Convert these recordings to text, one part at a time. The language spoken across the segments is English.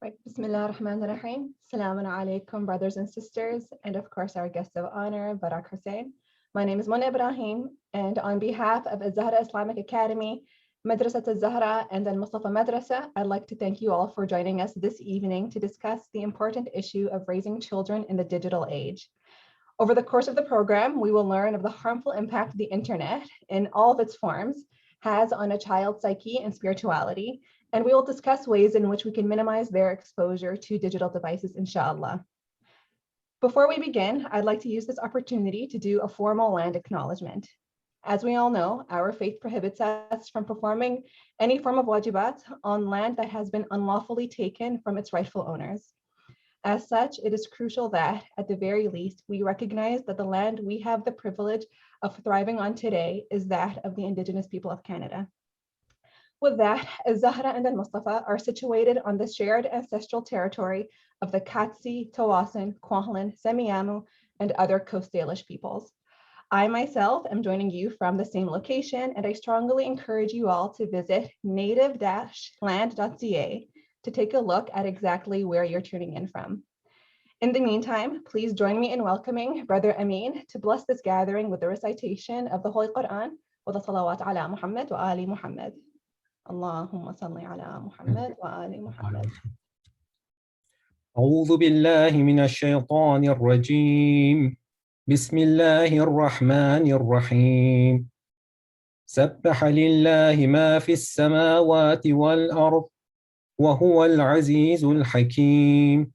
Right. Bismillah ar-Rahman ar-Rahim. Assalamu alaikum, brothers and sisters, and of course, our guest of honor, Berak Hussain. My name is Mona Ibrahim, and on behalf of Az-Zahraa Islamic Academy, Madrasat Az-Zahraa, and Al-Mustafa Madrasa, I'd like to thank you all for joining us this evening to discuss the important issue of raising children in the digital age. Over the course of the program, we will learn of the harmful impact the internet, in all of its forms, has on a child's psyche and spirituality, and we will discuss ways in which we can minimize their exposure to digital devices, inshallah. Before we begin, I'd like to use this opportunity to do a formal land acknowledgement. As we all know, our faith prohibits us from performing any form of wajibat on land that has been unlawfully taken from its rightful owners. As such, it is crucial that, at the very least, we recognize that the land we have the privilege of thriving on today is that of the Indigenous people of Canada. With that, Az-Zahraa and Al-Mustafa are situated on the shared ancestral territory of the Katsi, Tawasan, Kwajalein, Semiahmoo, and other Coast Salish peoples. I myself am joining you from the same location, and I strongly encourage you all to visit native-land.ca to take a look at exactly where you're tuning in from. In the meantime, please join me in welcoming Brother Amin to bless this gathering with the recitation of the Holy Quran with the salawat ala Muhammad wa ali Muhammad. Allahumma salli ala Muhammad wa ali Muhammad. أعوذ بالله من الشيطان الرجيم بسم الله الرحمن الرحيم سبح لله ما في السماوات والأرض وهو العزيز الحكيم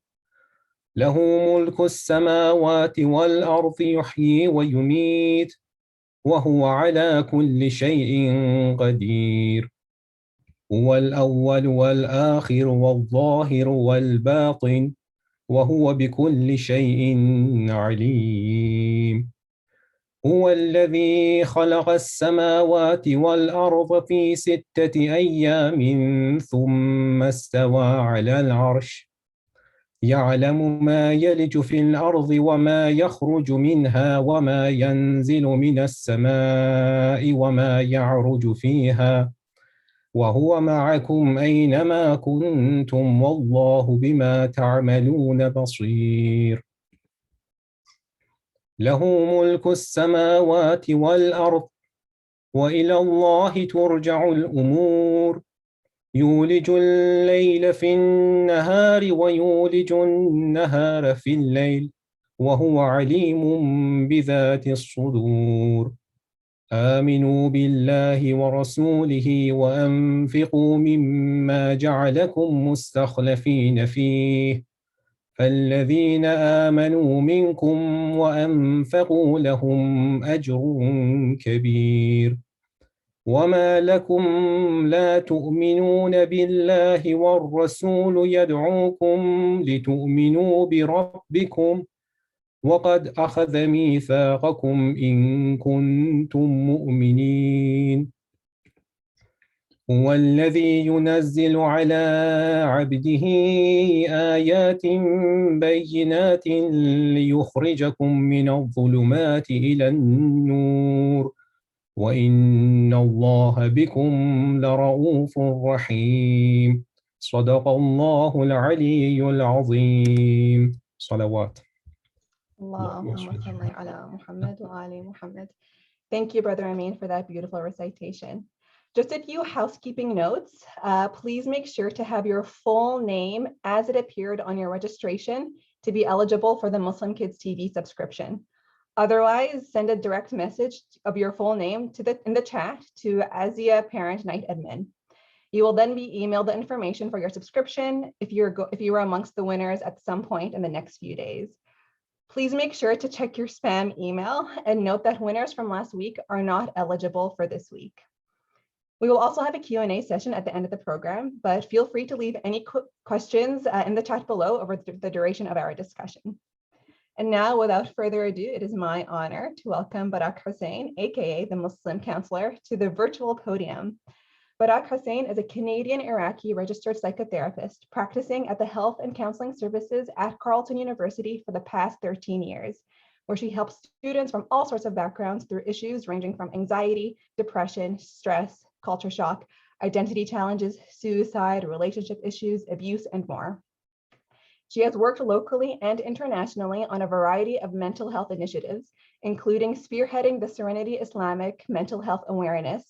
له ملك السماوات والأرض يحيي ويميت وهو على كل شيء قدير هو الأول والآخر والظاهر والباطن وهو بكل شيء عليم هو الذي خلق السماوات والأرض في 6 أيام ثم استوى على العرش يعلم ما يلج في الأرض وما يخرج منها وما ينزل من السماء وما يعرج فيها وهو معكم أينما كنتم والله بما تعملون بصير له ملك السماوات والأرض وإلى الله ترجع الأمور يولج الليل في النهار ويولج النهار في الليل وهو عليم بذات الصدور آمنوا بالله ورسوله وأنفقوا مما جعلكم مستخلفين فيه فالذين آمنوا منكم وأنفقوا لهم أجر كبير وما لكم لا تؤمنون بالله والرسول يدعوكم لتؤمنوا بربكم وقد أخذ ميثاقكم إن كنتم مؤمنين هو الذي ينزل على عبده آيات بينات ليخرجكم من الظلمات إلى النور وإن الله بكم لرؤوف رحيم صدق الله العلي العظيم صلوات Allahumma salli ala Muhammad wa ali Muhammad. Thank you, Brother Amin, for that beautiful recitation. Just a few housekeeping notes. Please make sure to have your full name as it appeared on your registration to be eligible for the Muslim Kids TV subscription. Otherwise, send a direct message of your full name in the chat to Azia Parent Night Admin. You will then be emailed the information for your subscription if you were amongst the winners at some point in the next few days. Please make sure to check your spam email and note that winners from last week are not eligible for this week. We will also have a Q&A session at the end of the program, but feel free to leave any questions in the chat below over the duration of our discussion. And now, without further ado, it is my honor to welcome Berak Hussain, aka the Muslim Counselor, to the virtual podium. Berak Hussain is a Canadian-Iraqi registered psychotherapist practicing at the Health and Counseling Services at Carleton University for the past 13 years, where she helps students from all sorts of backgrounds through issues ranging from anxiety, depression, stress, culture shock, identity challenges, suicide, relationship issues, abuse, and more. She has worked locally and internationally on a variety of mental health initiatives, including spearheading the Serenity Islamic Mental Health Awareness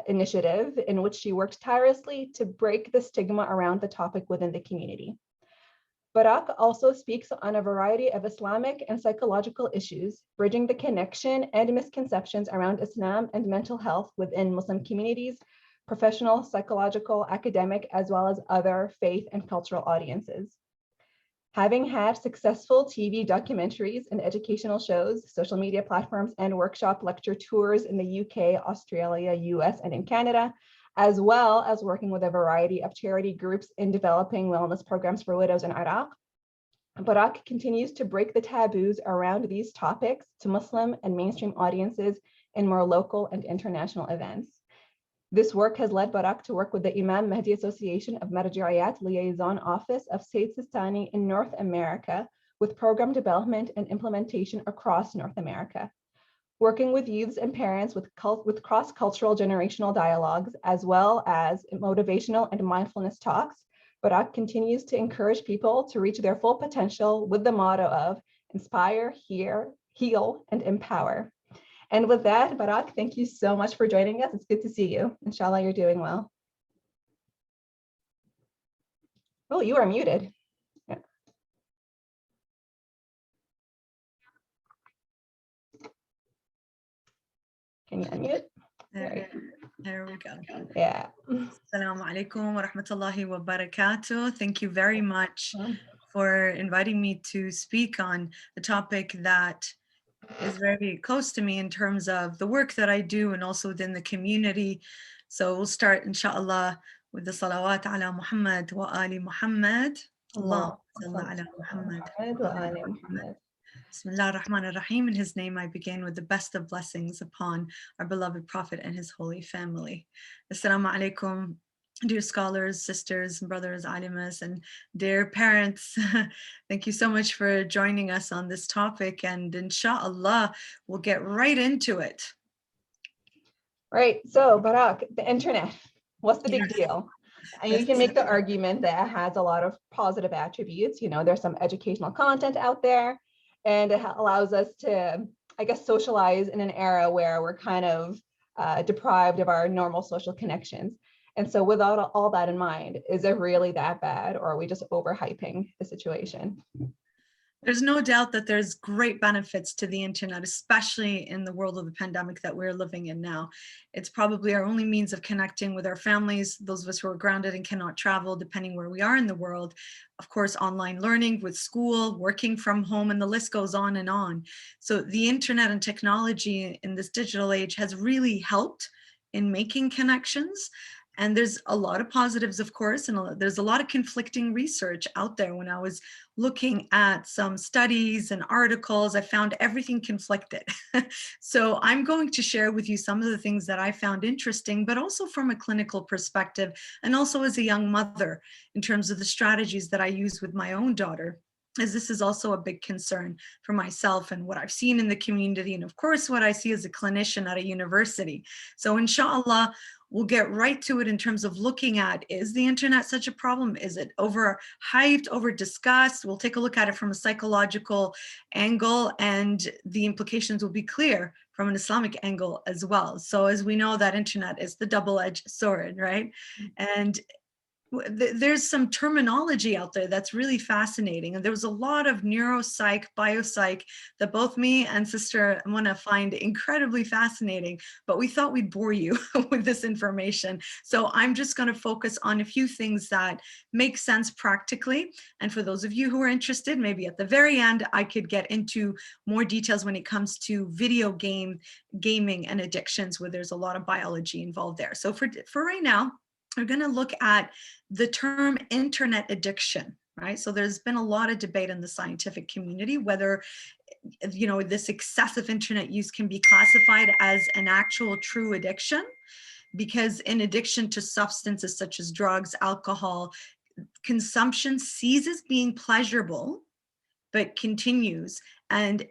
initiative, in which she worked tirelessly to break the stigma around the topic within the community. Berak also speaks on a variety of Islamic and psychological issues, bridging the connection and misconceptions around Islam and mental health within Muslim communities, professional, psychological, academic, as well as other faith and cultural audiences. Having had successful TV documentaries and educational shows, social media platforms, and workshop lecture tours in the UK, Australia, US, and in Canada, as well as working with a variety of charity groups in developing wellness programs for widows in Iraq, Berak continues to break the taboos around these topics to Muslim and mainstream audiences in more local and international events. This work has led Berak to work with the Imam Mahdi Association of Marja'iyat Liaison Office of Sayyid Sistani in North America with program development and implementation across North America. Working with youths and parents with cross-cultural generational dialogues, as well as motivational and mindfulness talks, Berak continues to encourage people to reach their full potential with the motto of inspire, heal, and empower. And with that, Berak, thank you so much for joining us. It's good to see you. Inshallah, you're doing well. Oh, you are muted. Yeah. Can you unmute? There we go. Yeah. Assalamu alaikum wa rahmatullahi wa barakatuh. Thank you very much for inviting me to speak on a topic that is very close to me in terms of the work that I do and also within the community. So we'll start, inshallah, with the salawat ala Muhammad wa ali Muhammad. Allahumma salli ala Muhammad. Bismillah ar-Rahman ar-Rahim. In his name I begin with the best of blessings upon our beloved Prophet and his holy family. Assalamu alaikum, dear scholars, sisters, brothers, alimas, and dear parents. Thank you so much for joining us on this topic, and inshallah, we'll get right into it. Right, so Berak, the internet, what's the big deal? And you can make the argument that it has a lot of positive attributes. You know, there's some educational content out there, and it allows us to, I guess, socialize in an era where we're kind of deprived of our normal social connections. And so without all that in mind, is it really that bad, or are we just overhyping the situation? There's no doubt that there's great benefits to the internet, especially in the world of the pandemic that we're living in now. It's probably our only means of connecting with our families, those of us who are grounded and cannot travel, depending where we are in the world. Of course, online learning with school, working from home, and the list goes on and on. So the internet and technology in this digital age has really helped in making connections. And there's a lot of positives, of course, and there's a lot of conflicting research out there. When I was looking at some studies and articles, I found everything conflicted. So I'm going to share with you some of the things that I found interesting, but also from a clinical perspective, and also as a young mother in terms of the strategies that I use with my own daughter, as this is also a big concern for myself and what I've seen in the community, and of course, what I see as a clinician at a university. So inshallah, we'll get right to it in terms of looking at, is the internet such a problem? Is it overhyped, over-discussed? We'll take a look at it from a psychological angle, and the implications will be clear from an Islamic angle as well. So as we know, that internet is the double-edged sword, right? And there's some terminology out there that's really fascinating. And there was a lot of neuropsych, biopsych that both me and Sister Mona find incredibly fascinating, but we thought we'd bore you with this information. So I'm just going to focus on a few things that make sense practically. And for those of you who are interested, maybe at the very end, I could get into more details when it comes to gaming and addictions, where there's a lot of biology involved there. So for right now, we're going to look at the term internet addiction, right? So there's been a lot of debate in the scientific community whether, you know, this excessive internet use can be classified as an actual true addiction, because in addiction to substances such as drugs, alcohol, consumption ceases being pleasurable, but continues and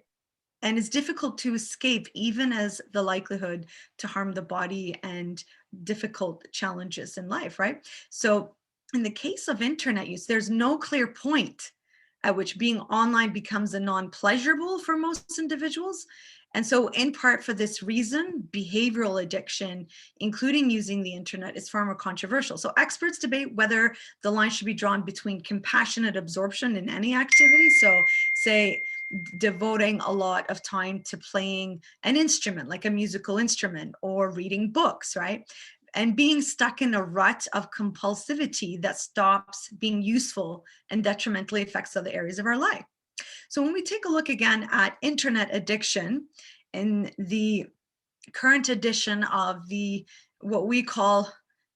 is difficult to escape, even as the likelihood to harm the body and difficult challenges in life, right? So in the case of internet use, there's no clear point at which being online becomes a non-pleasurable for most individuals. And so in part for this reason, behavioral addiction, including using the internet, is far more controversial. So experts debate whether the line should be drawn between compassionate absorption in any activity. So say devoting a lot of time to playing an instrument, like a musical instrument, or reading books, right? And being stuck in a rut of compulsivity that stops being useful and detrimentally affects other areas of our life. So when we take a look again at internet addiction in the current edition of what we call,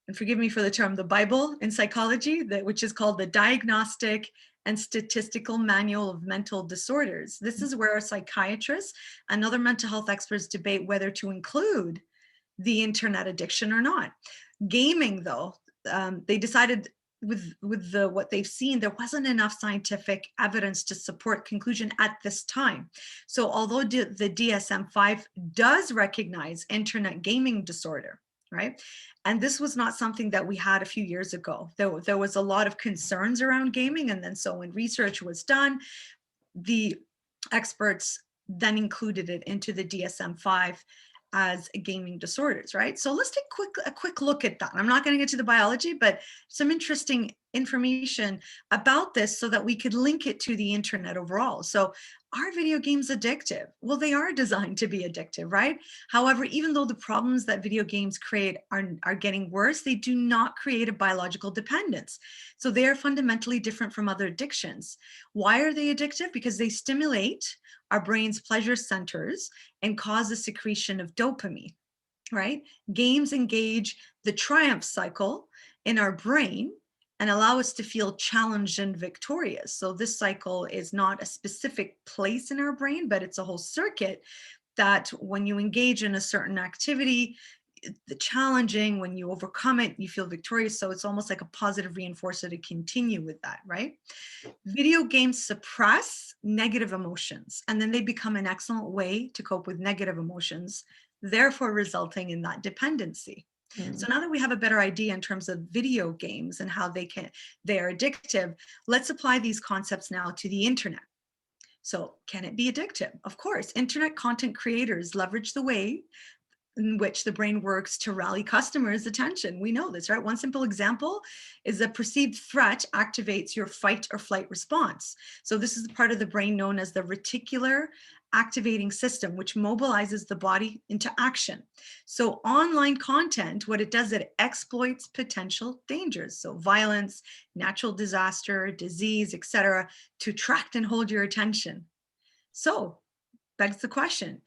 and forgive me for the term, the Bible in psychology, which is called the Diagnostic and Statistical Manual of Mental Disorders. This is where psychiatrists and other mental health experts debate whether to include the internet addiction or not. Gaming, though, they decided with what they've seen, there wasn't enough scientific evidence to support conclusion at this time. So although the DSM-5 does recognize internet gaming disorder, right? And this was not something that we had a few years ago. There was a lot of concerns around gaming. And then so when research was done, the experts then included it into the DSM-5 as gaming disorders, right? So let's take a quick look at that. I'm not going to get to the biology, but some interesting information about this so that we could link it to the internet overall. So are video games addictive? Well, they are designed to be addictive, right? However, even though the problems that video games create are getting worse, they do not create a biological dependence. So they are fundamentally different from other addictions. Why are they addictive? Because they stimulate our brain's pleasure centers and cause the secretion of dopamine, right? Games engage the triumph cycle in our brain and allow us to feel challenged and victorious. So this cycle is not a specific place in our brain, but it's a whole circuit that when you engage in a certain activity, the challenging, when you overcome it, you feel victorious. So it's almost like a positive reinforcer to continue with that, right? Video games suppress negative emotions, and then they become an excellent way to cope with negative emotions, therefore resulting in that dependency. So now that we have a better idea in terms of video games and how they are addictive, let's apply these concepts now to the internet. So can it be addictive? Of course, internet content creators leverage the way in which the brain works to rally customers' attention. We know this, right? One simple example is a perceived threat activates your fight or flight response. So this is the part of the brain known as the reticular activating system, which mobilizes the body into action. So online content, what it does, it exploits potential dangers. So violence, natural disaster, disease, etc., to attract and hold your attention. So begs the question,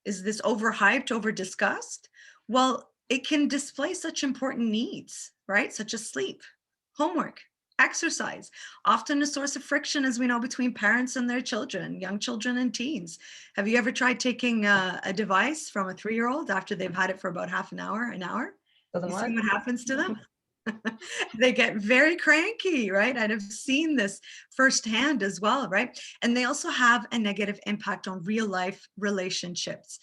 is this overhyped, over-discussed? Well, it can display such important needs, right? Such as sleep, homework, exercise, often a source of friction, as we know, between parents and their children, young children and teens. Have you ever tried taking a device from a 3-year-old after they've had it for about half an hour? Doesn't You work. see what happens to them? They get very cranky, right? And I've seen this firsthand as well, right? And they also have a negative impact on real life relationships.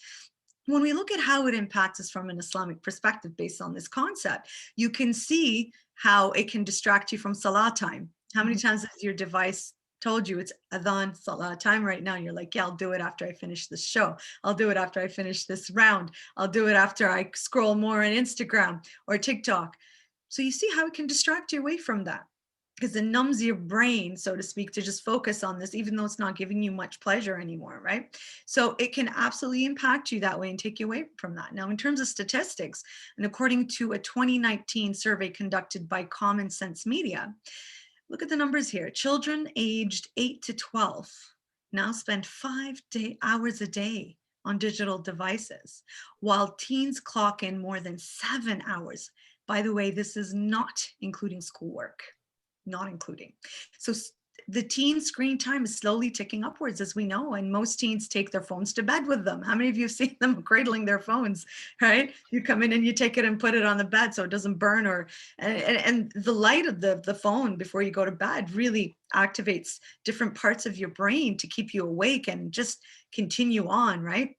When we look at how it impacts us from an Islamic perspective based on this concept, you can see how it can distract you from salah time. How many times has your device told you it's adhan salah time right now? And you're like, yeah, I'll do it after I finish this show. I'll do it after I finish this round. I'll do it after I scroll more on Instagram or TikTok. So you see how it can distract you away from that, because it numbs your brain, so to speak, to just focus on this, even though it's not giving you much pleasure anymore, right? So it can absolutely impact you that way and take you away from that. Now, in terms of statistics, and according to a 2019 survey conducted by Common Sense Media, look at the numbers here. Children aged 8 to 12 now spend 5 hours a day on digital devices, while teens clock in more than 7 hours. By the way, this is not including schoolwork, not including. So the teen screen time is slowly ticking upwards, as we know, and most teens take their phones to bed with them. How many of you have seen them cradling their phones, right? You come in and you take it and put it on the bed so it doesn't burn, and the light of the phone before you go to bed really activates different parts of your brain to keep you awake and just continue on, right?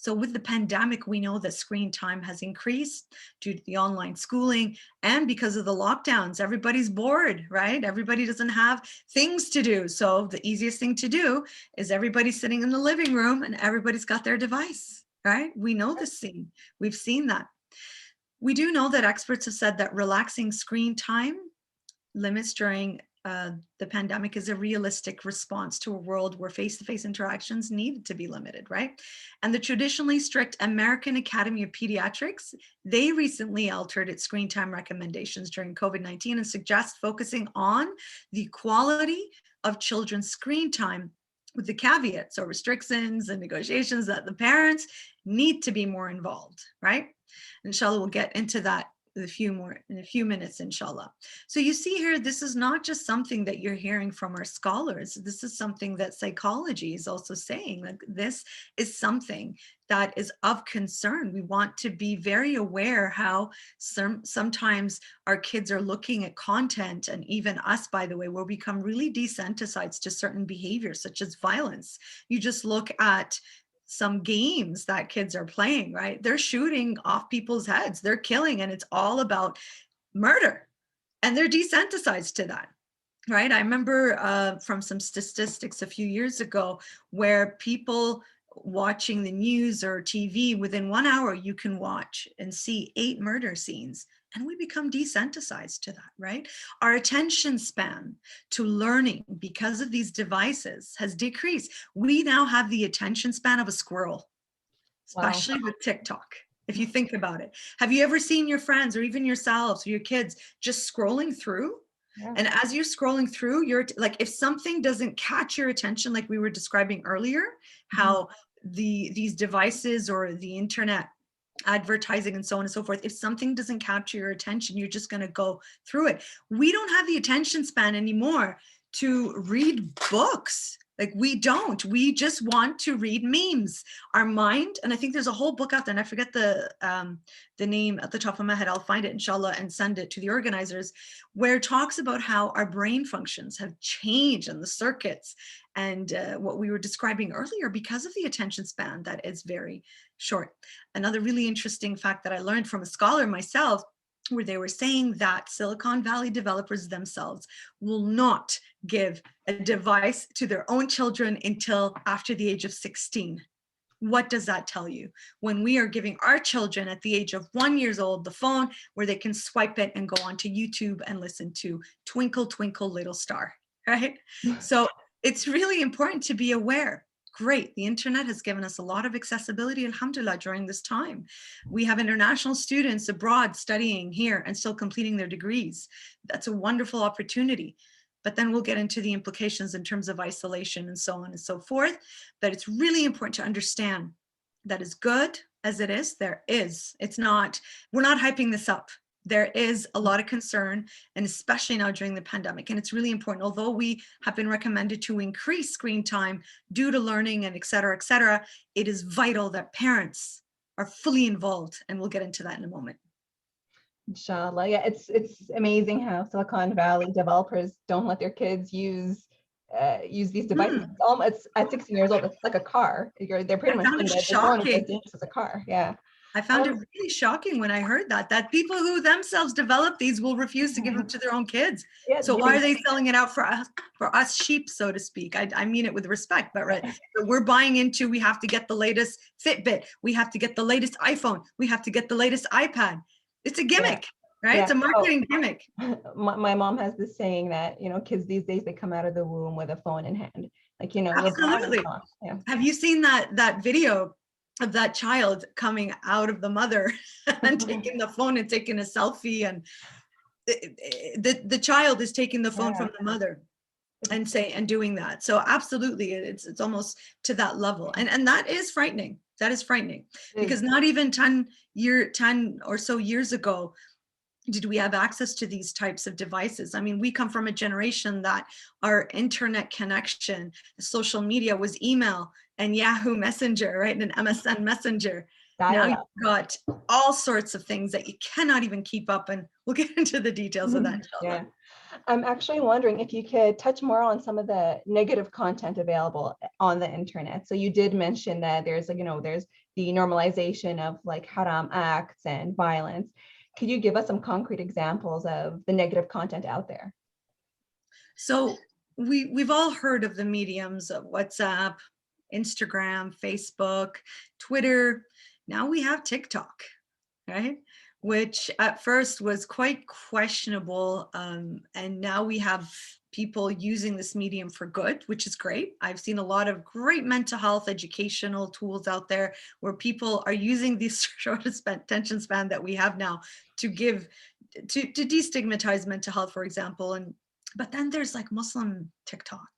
So with the pandemic, we know that screen time has increased due to the online schooling and because of the lockdowns. Everybody's bored, right? Everybody doesn't have things to do. So the easiest thing to do is everybody's sitting in the living room and everybody's got their device, right? We know this scene. We've seen that. We do know that experts have said that relaxing screen time limits during the pandemic is a realistic response to a world where face-to-face interactions needed to be limited, right? And the traditionally strict American Academy of Pediatrics, they recently altered its screen time recommendations during COVID-19 and suggest focusing on the quality of children's screen time with the caveats or restrictions and negotiations that the parents need to be more involved, right? Inshallah, we'll get into that in a few minutes, inshallah. So you see here, this is not just something that you're hearing from our scholars. This is something that psychology is also saying. Like, this is something that is of concern. We want to be very aware how sometimes our kids are looking at content, and even us, by the way, will become really desensitized to certain behaviors, such as violence. You just look at some games that kids are playing, right? They're shooting off people's heads, they're killing, and it's all about murder. And they're desensitized to that, right? I remember from some statistics a few years ago where people watching the news or TV, within 1 hour, you can watch and see 8 murder scenes. And we become desensitized to that, right? Our attention span to learning because of these devices has decreased. We now have the attention span of a squirrel, especially with TikTok. If you think about it, have you ever seen your friends or even yourselves or your kids just scrolling through? Yeah. And as you're scrolling through, you're like, if something doesn't catch your attention, like we were describing earlier, how these devices or the internet advertising and so on and so forth, if something doesn't capture your attention, you're just going to go through it. We don't have the attention span anymore to read books. Like, we don't. We just want to read memes. Our mind, and I think there's a whole book out there, and I forget the name at the top of my head. I'll find it, inshallah, and send it to the organizers, where it talks about how our brain functions have changed and the circuits and what we were describing earlier because of the attention span that is very short. Another really interesting fact that I learned from a scholar myself, where they were saying that Silicon Valley developers themselves will not give a device to their own children until after the age of 16. What does that tell you? When we are giving our children at the age of 1 year old the phone where they can swipe it and go onto YouTube and listen to Twinkle, Twinkle, Little Star, right? So it's really important to be aware. Great, the internet has given us a lot of accessibility, alhamdulillah, during this time. We have international students abroad studying here and still completing their degrees. That's a wonderful opportunity. But then we'll get into the implications in terms of isolation and so on and so forth. But it's really important to understand that as good as it is, it's not, we're not hyping this up. There is a lot of concern, and especially now during the pandemic. And it's really important, although we have been recommended to increase screen time due to learning and et cetera, it is vital that parents are fully involved. And we'll get into that in a moment. Inshallah. Yeah, it's amazing how Silicon Valley developers don't let their kids use these devices. It's at 16 years old, it's like a car. They're pretty much saying that the phone is as dangerous as a car. Yeah. I found it really shocking when I heard that people who themselves develop these will refuse to give them to their own kids. Yeah, so why are they selling it out for us sheep, so to speak? I mean it with respect, but right, we're buying into, we have to get the latest Fitbit, we have to get the latest iPhone, we have to get the latest iPad. It's a gimmick, right? Yeah. It's a marketing gimmick. My mom has this saying that, kids these days, they come out of the womb with a phone in hand. Like, Absolutely. Yeah. Have you seen that video of that child coming out of the mother and taking the phone and taking a selfie, and the child is taking the phone from the mother and doing that. So absolutely, it's almost to that level, and that is frightening. That is frightening, because not even 10 or so years ago did we have access to these types of devices. I mean, we come from a generation that our internet connection, social media was email and Yahoo Messenger, right? And an MSN Messenger. Now Dial you've up. got all sorts of things that you cannot even keep up, and we'll get into the details of that, inshallah. Yeah. I'm actually wondering if you could touch more on some of the negative content available on the internet. So you did mention that there's, like, there's the normalization of like haram acts and violence. Could you give us some concrete examples of the negative content out there? So we've all heard of the mediums of WhatsApp, Instagram, Facebook, Twitter. Now we have TikTok, right? Which at first was quite questionable. And now we have people using this medium for good, which is great. I've seen a lot of great mental health educational tools out there where people are using this short attention span that we have now to destigmatize mental health, for example. But then there's like Muslim TikTok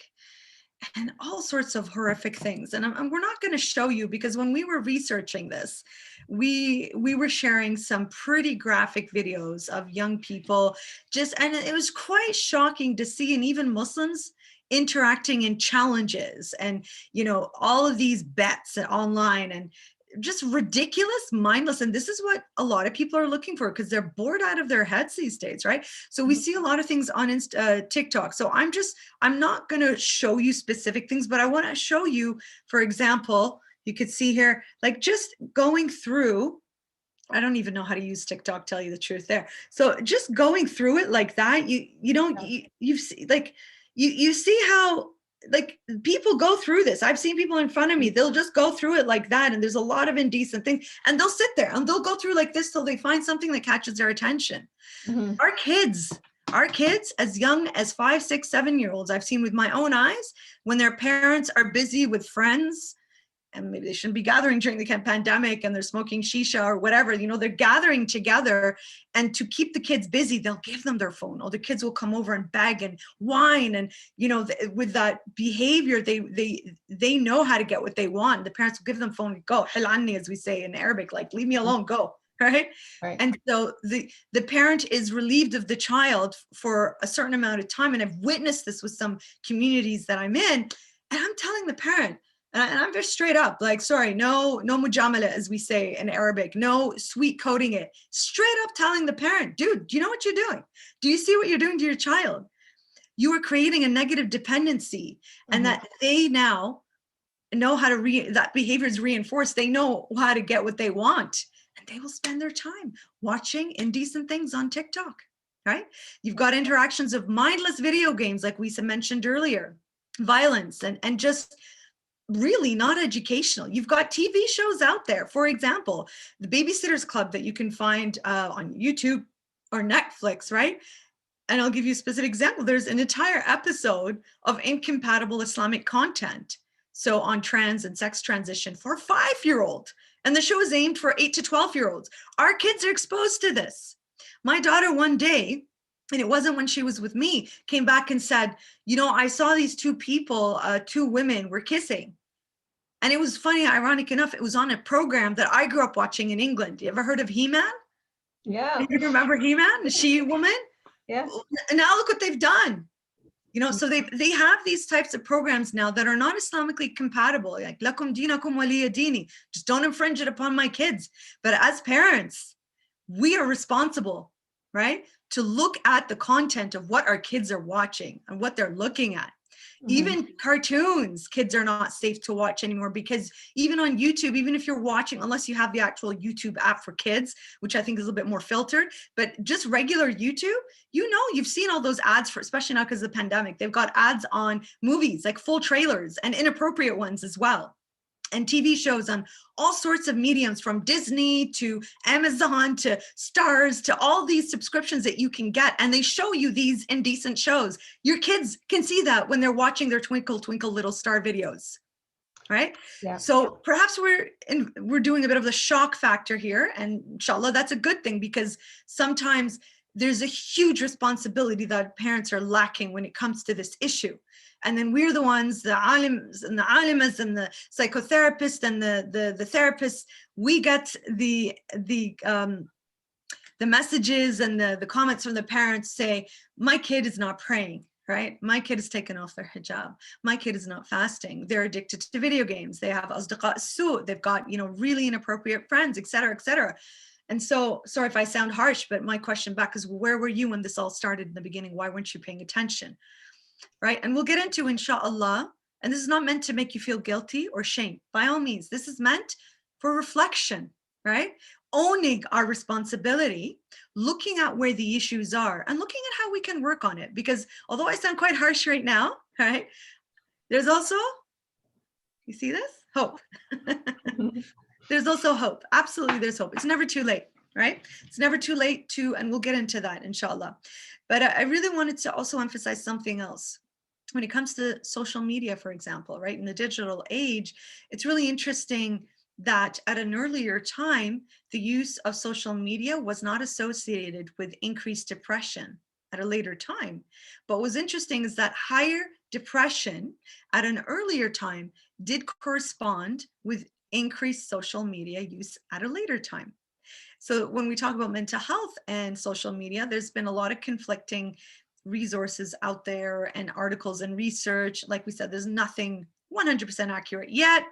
and all sorts of horrific things. And we're not going to show you, because when we were researching this, we were sharing some pretty graphic videos of young people and it was quite shocking to see, and even Muslims interacting in challenges and, all of these bets online, and just ridiculous, mindless. And this is what a lot of people are looking for, because they're bored out of their heads these days, right? So we see a lot of things on TikTok. So I'm not going to show you specific things, but I want to show you, for example, you could see here, like just going through, I don't even know how to use TikTok, tell you the truth there. So just going through it like that, you see how, like, people go through this. I've seen people in front of me, they'll just go through it like that. And there's a lot of indecent things, and they'll sit there and they'll go through like this till they find something that catches their attention. Mm-hmm. Our kids as young as 5, 6, 7-year-olds, I've seen with my own eyes, when their parents are busy with friends, and maybe they shouldn't be gathering during the pandemic, and they're smoking shisha or whatever, they're gathering together, and to keep the kids busy, they'll give them their phone, or the kids will come over and beg and whine. And, with that behavior, they know how to get what they want. The parents will give them phone, go, hilanni, as we say in Arabic, like, leave me alone, go. Right. And so the parent is relieved of the child for a certain amount of time. And I've witnessed this with some communities that I'm in, and I'm telling the parent, and I'm just straight up, like, sorry, no mujamala, as we say in Arabic, no sweet coating it, straight up telling the parent, dude, do you know what you're doing? Do you see what you're doing to your child? You are creating a negative dependency, and that they now know how to that behavior is reinforced. They know how to get what they want, and they will spend their time watching indecent things on TikTok, right? You've got interactions of mindless video games, like we mentioned earlier, violence, and just really not educational. You've got TV shows out there, for example, the Babysitters Club that you can find on YouTube or Netflix, right? And I'll give you a specific example. There's an entire episode of incompatible Islamic content, so on trans and sex transition for a 5-year-old. And the show is aimed for 8 to 12-year-olds. Our kids are exposed to this. My daughter one day, and it wasn't when she was with me, came back and said, I saw these two people, 2 women were kissing. And it was funny, ironic enough, it was on a program that I grew up watching in England. You ever heard of He-Man? Yeah. You remember He-Man, the She-Woman? Yeah. And now look what they've done. So they have these types of programs now that are not Islamically compatible, like lakum dinakum waliya dini. Just don't infringe it upon my kids. But as parents, we are responsible, right, to look at the content of what our kids are watching and what they're looking at. Even cartoons, kids are not safe to watch anymore, because even on YouTube, even if you're watching, unless you have the actual YouTube app for kids, which I think is a little bit more filtered, but just regular YouTube, you've seen all those ads for, especially now because of the pandemic, they've got ads on movies, like full trailers and inappropriate ones as well. And TV shows on all sorts of mediums, from Disney to Amazon to Stars to all these subscriptions that you can get. And they show you these indecent shows. Your kids can see that when they're watching their Twinkle, Twinkle, Little Star videos, right? Yeah. So perhaps we're doing a bit of the shock factor here. And inshallah, that's a good thing, because sometimes there's a huge responsibility that parents are lacking when it comes to this issue. And then we're the ones, the alims and the alimas and the psychotherapists and the therapists, we get the messages and the comments from the parents say, my kid is not praying, right? My kid has taken off their hijab. My kid is not fasting. They're addicted to video games. They have asdiqa su. They've got, really inappropriate friends, et cetera, et cetera. And so, sorry if I sound harsh, but my question back is, where were you when this all started in the beginning? Why weren't you paying attention? Right? And we'll get into, inshallah, and this is not meant to make you feel guilty or shame. By all means, this is meant for reflection, right? Owning our responsibility, looking at where the issues are and looking at how we can work on it. Because although I sound quite harsh right now, right? There's also, you see this? Hope. There's also hope. Absolutely, there's hope. It's never too late, right? It's never too late to, and we'll get into that, inshallah. But I really wanted to also emphasize something else. When it comes to social media, for example, right? In the digital age, it's really interesting that at an earlier time, the use of social media was not associated with increased depression at a later time. But what was interesting is that higher depression at an earlier time did correspond with increased social media use at a later time. So when we talk about mental health and social media, there's been a lot of conflicting resources out there and articles and research. Like we said, there's nothing 100% accurate yet.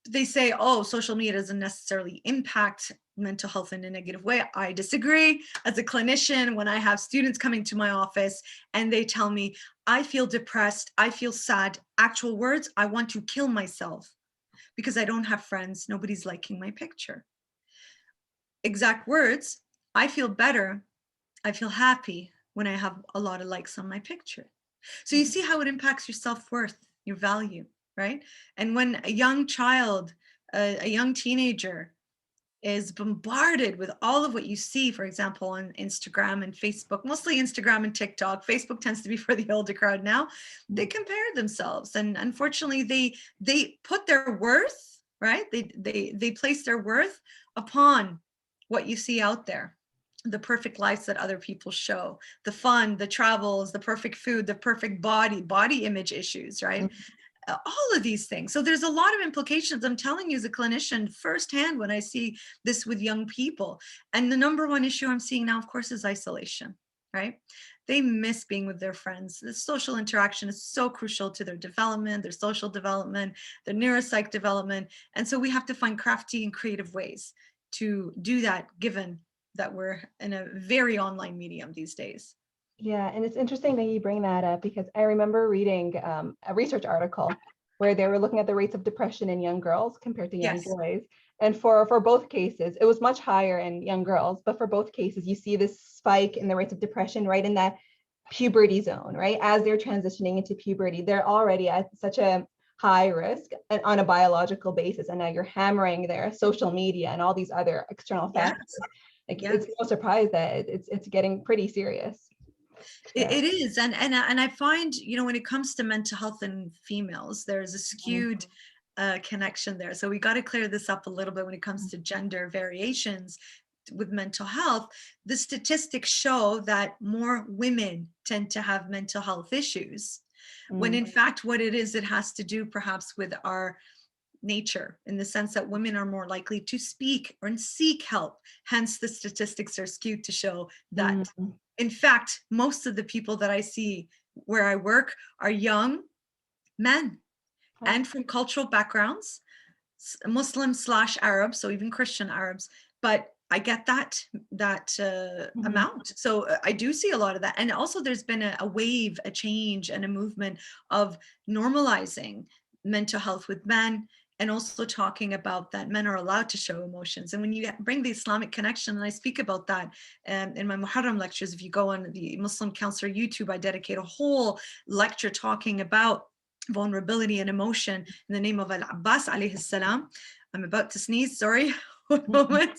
They say, oh, social media doesn't necessarily impact mental health in a negative way. I disagree. As a clinician, when I have students coming to my office and they tell me, I feel depressed, I feel sad, actual words, I want to kill myself because I don't have friends, nobody's liking my picture. Exact words, I feel better, I feel happy when I have a lot of likes on my picture. So you see how it impacts your self-worth, your value, right? And when a young child, a young teenager is bombarded with all of what you see, for example, on Instagram and Facebook, mostly Instagram and TikTok. Facebook tends to be for the older crowd now. They compare themselves, and unfortunately, they put their worth, right? They place their worth upon what you see out there, the perfect lives that other people show, the fun, the travels, the perfect food, the perfect body image issues, right? Mm-hmm. All of these things. So there's a lot of implications. I'm telling you as a clinician firsthand when I see this with young people. And the number one issue I'm seeing now, of course, is isolation, right? They miss being with their friends. The social interaction is so crucial to their development, their social development, their neuropsych development. And so we have to find crafty and creative ways to do that, given that we're in a very online medium these days. Yeah, and it's interesting that you bring that up because I remember reading a research article where they were looking at the rates of depression in young girls compared to young Yes. boys. And for both cases, it was much higher in young girls, but for both cases, you see this spike in the rates of depression right in that puberty zone, right? As they're transitioning into puberty, they're already at such a high risk and on a biological basis. And now you're hammering their social media and all these other external factors. Yes. Like Yes. it's no surprise that it's getting pretty serious. It is, and I find, when it comes to mental health in females, there's a skewed connection there. So we got to clear this up a little bit when it comes to gender variations with mental health. The statistics show that more women tend to have mental health issues, when in fact what it is, it has to do perhaps with our nature, in the sense that women are more likely to speak or seek help. Hence, the statistics are skewed to show that, in fact, most of the people that I see where I work are young men and from cultural backgrounds, Muslim/Arab, so even Christian Arabs. But I get that amount. So I do see a lot of that. And also there's been a wave, a change, and a movement of normalizing mental health with men, and also talking about that men are allowed to show emotions. And when you bring the Islamic connection, and I speak about that in my Muharram lectures, if you go on the Muslim Counselor YouTube, I dedicate a whole lecture talking about vulnerability and emotion in the name of Al-Abbas alayhi salam. I'm about to sneeze, sorry, one moment.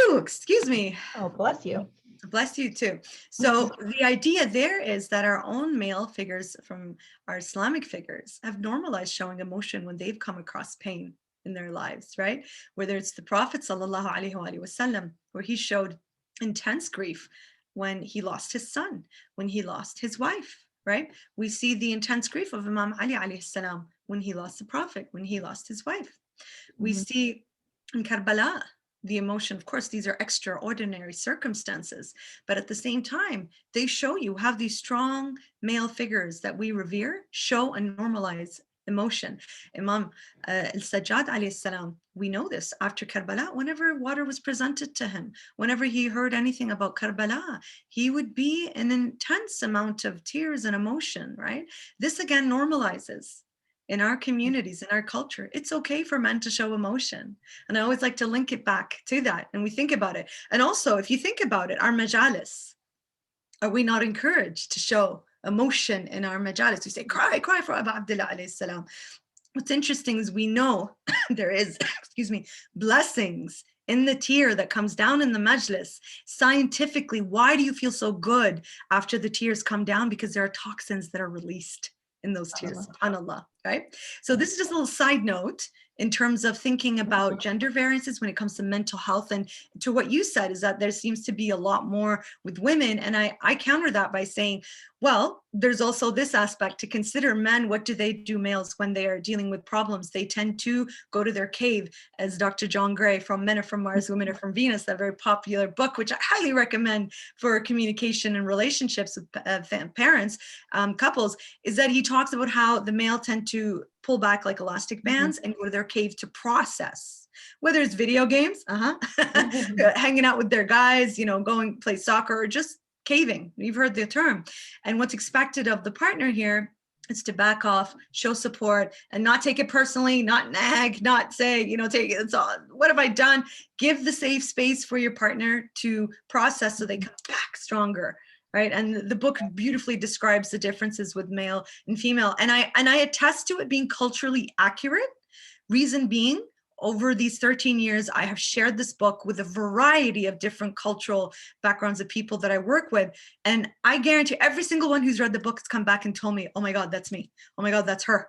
Excuse me. Oh, bless you. Bless you too. So the idea there is that our own male figures from our Islamic figures have normalized showing emotion when they've come across pain in their lives, right? Whether it's the Prophet sallallahu alaihi wasallam, where he showed intense grief when he lost his son, when he lost his wife, right? We see the intense grief of Imam Ali alayhi salam when he lost the Prophet, when he lost his wife. We see in Karbala the emotion. Of course, these are extraordinary circumstances, but at the same time, they show you how these strong male figures that we revere show and normalize emotion. Imam al-Sajjad alayhi salam, we know this after Karbala, whenever water was presented to him, whenever he heard anything about Karbala, he would be an intense amount of tears and emotion, right? This again normalizes in our communities, in our culture. It's okay for men to show emotion. And I always like to link it back to that. And we think about it. And also, if you think about it, our majalis, are we not encouraged to show emotion in our majalis? We say, cry, cry for Abu Abdullah alayhi salam. What's interesting is we know there is, excuse me, blessings in the tear that comes down in the majlis. Scientifically, why do you feel so good after the tears come down? Because there are toxins that are released in those tears, subhanAllah, right? So this is just a little side note in terms of thinking about gender variances when it comes to mental health. And to what you said is that there seems to be a lot more with women. And I counter that by saying, well, there's also this aspect to consider. Men, what do they do, males, when they are dealing with problems? They tend to go to their cave, as Dr. John Gray from Men Are From Mars, Women Are From Venus, that very popular book, which I highly recommend for communication and relationships with parents, couples, is that he talks about how the male tend to pull back like elastic bands and go to their cave to process, whether it's video games, hanging out with their guys, going play soccer, or just caving. You've heard the term. And what's expected of the partner here is to back off, show support, and not take it personally, not nag, not say, take it, it's all, what have I done? Give the safe space for your partner to process so they come back stronger. Right. And the book beautifully describes the differences with male and female. And I attest to it being culturally accurate. Reason being, over these 13 years, I have shared this book with a variety of different cultural backgrounds of people that I work with. And I guarantee every single one who's read the book has come back and told me, oh my God, that's me. Oh my God, that's her.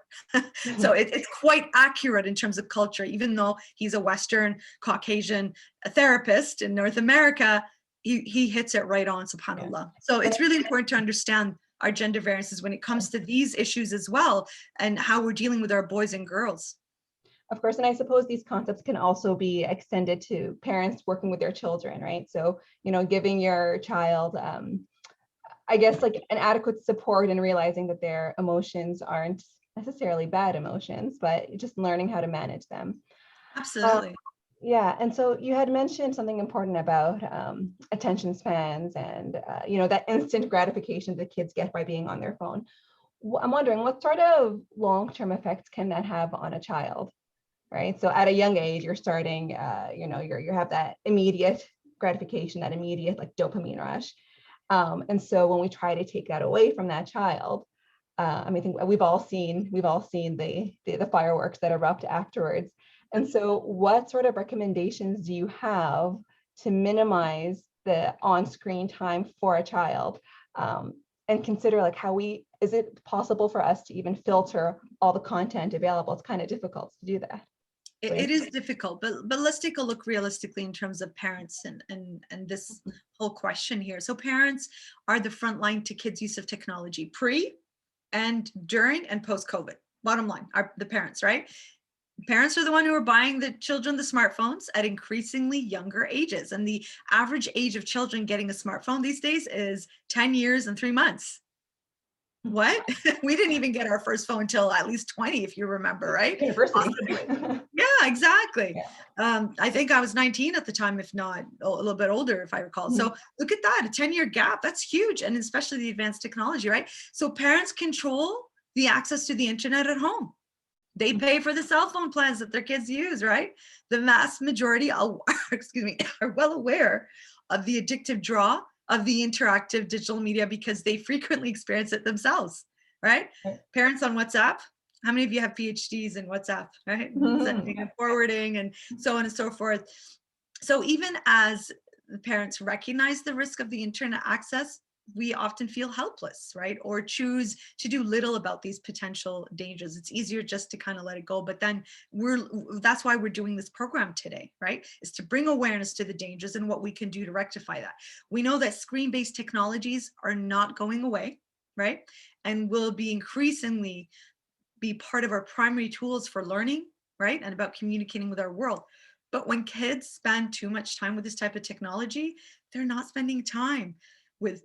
So it's quite accurate in terms of culture, even though he's a Western Caucasian therapist in North America. He hits it right on, subhanAllah. So it's really important to understand our gender variances when it comes to these issues as well, and how we're dealing with our boys and girls. Of course, and I suppose these concepts can also be extended to parents working with their children, right? So, giving your child, I guess, like an adequate support and realizing that their emotions aren't necessarily bad emotions, but just learning how to manage them. Absolutely. Yeah, and so you had mentioned something important about attention spans and that instant gratification that kids get by being on their phone. I'm wondering, what sort of long-term effects can that have on a child, right? So at a young age, you're starting, you have that immediate gratification, that immediate like dopamine rush, and so when we try to take that away from that child, I think we've all seen the fireworks that erupt afterwards. And so what sort of recommendations do you have to minimize the on-screen time for a child? And consider like is it possible for us to even filter all the content available? It's kind of difficult to do that. It is difficult, but let's take a look realistically in terms of parents and this whole question here. So parents are the front line to kids' use of technology, pre and during and post-COVID. Bottom line are the parents, right? Parents are the one who are buying the children the smartphones at increasingly younger ages. And the average age of children getting a smartphone these days is 10 years and 3 months. What? We didn't even get our first phone until at least 20, if you remember, right? University. Yeah, exactly. Yeah. I think I was 19 at the time, if not a little bit older, if I recall. So look at that, a 10-year gap. That's huge. And especially the advanced technology, right? So parents control the access to the internet at home. They pay for the cell phone plans that their kids use, right? The vast majority are well aware of the addictive draw of the interactive digital media because they frequently experience it themselves, right? Parents on WhatsApp, how many of you have PhDs in WhatsApp, right? Sending and forwarding and so on and so forth. So even as the parents recognize the risk of the internet access, we often feel helpless, right? Or choose to do little about these potential dangers. It's easier just to kind of let it go. But then that's why we're doing this program today, right? Is to bring awareness to the dangers and what we can do to rectify that. We know that screen-based technologies are not going away, right? And will be increasingly be part of our primary tools for learning, right? And about communicating with our world. But when kids spend too much time with this type of technology, they're not spending time with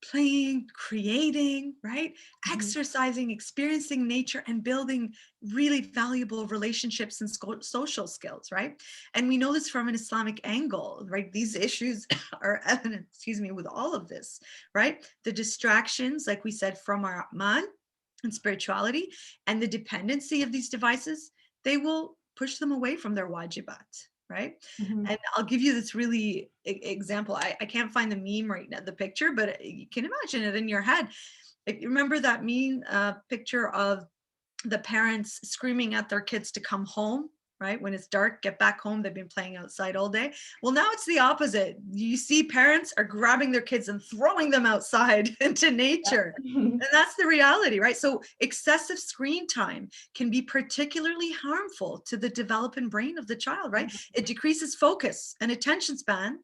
playing, creating, right? Exercising, experiencing nature, and building really valuable relationships and social skills, right? And we know this from an Islamic angle, right? These issues are evident, with all of this, right? The distractions, like we said, from our man and spirituality and the dependency of these devices, they will push them away from their wajibat, right? And I'll give you this really example. I can't find the meme right now, the picture, but you can imagine it in your head. If you remember that meme picture of the parents screaming at their kids to come home, right? When it's dark, get back home. They've been playing outside all day. Well, now it's the opposite. You see parents are grabbing their kids and throwing them outside into nature. And that's the reality, right? So excessive screen time can be particularly harmful to the developing brain of the child, right? It decreases focus and attention span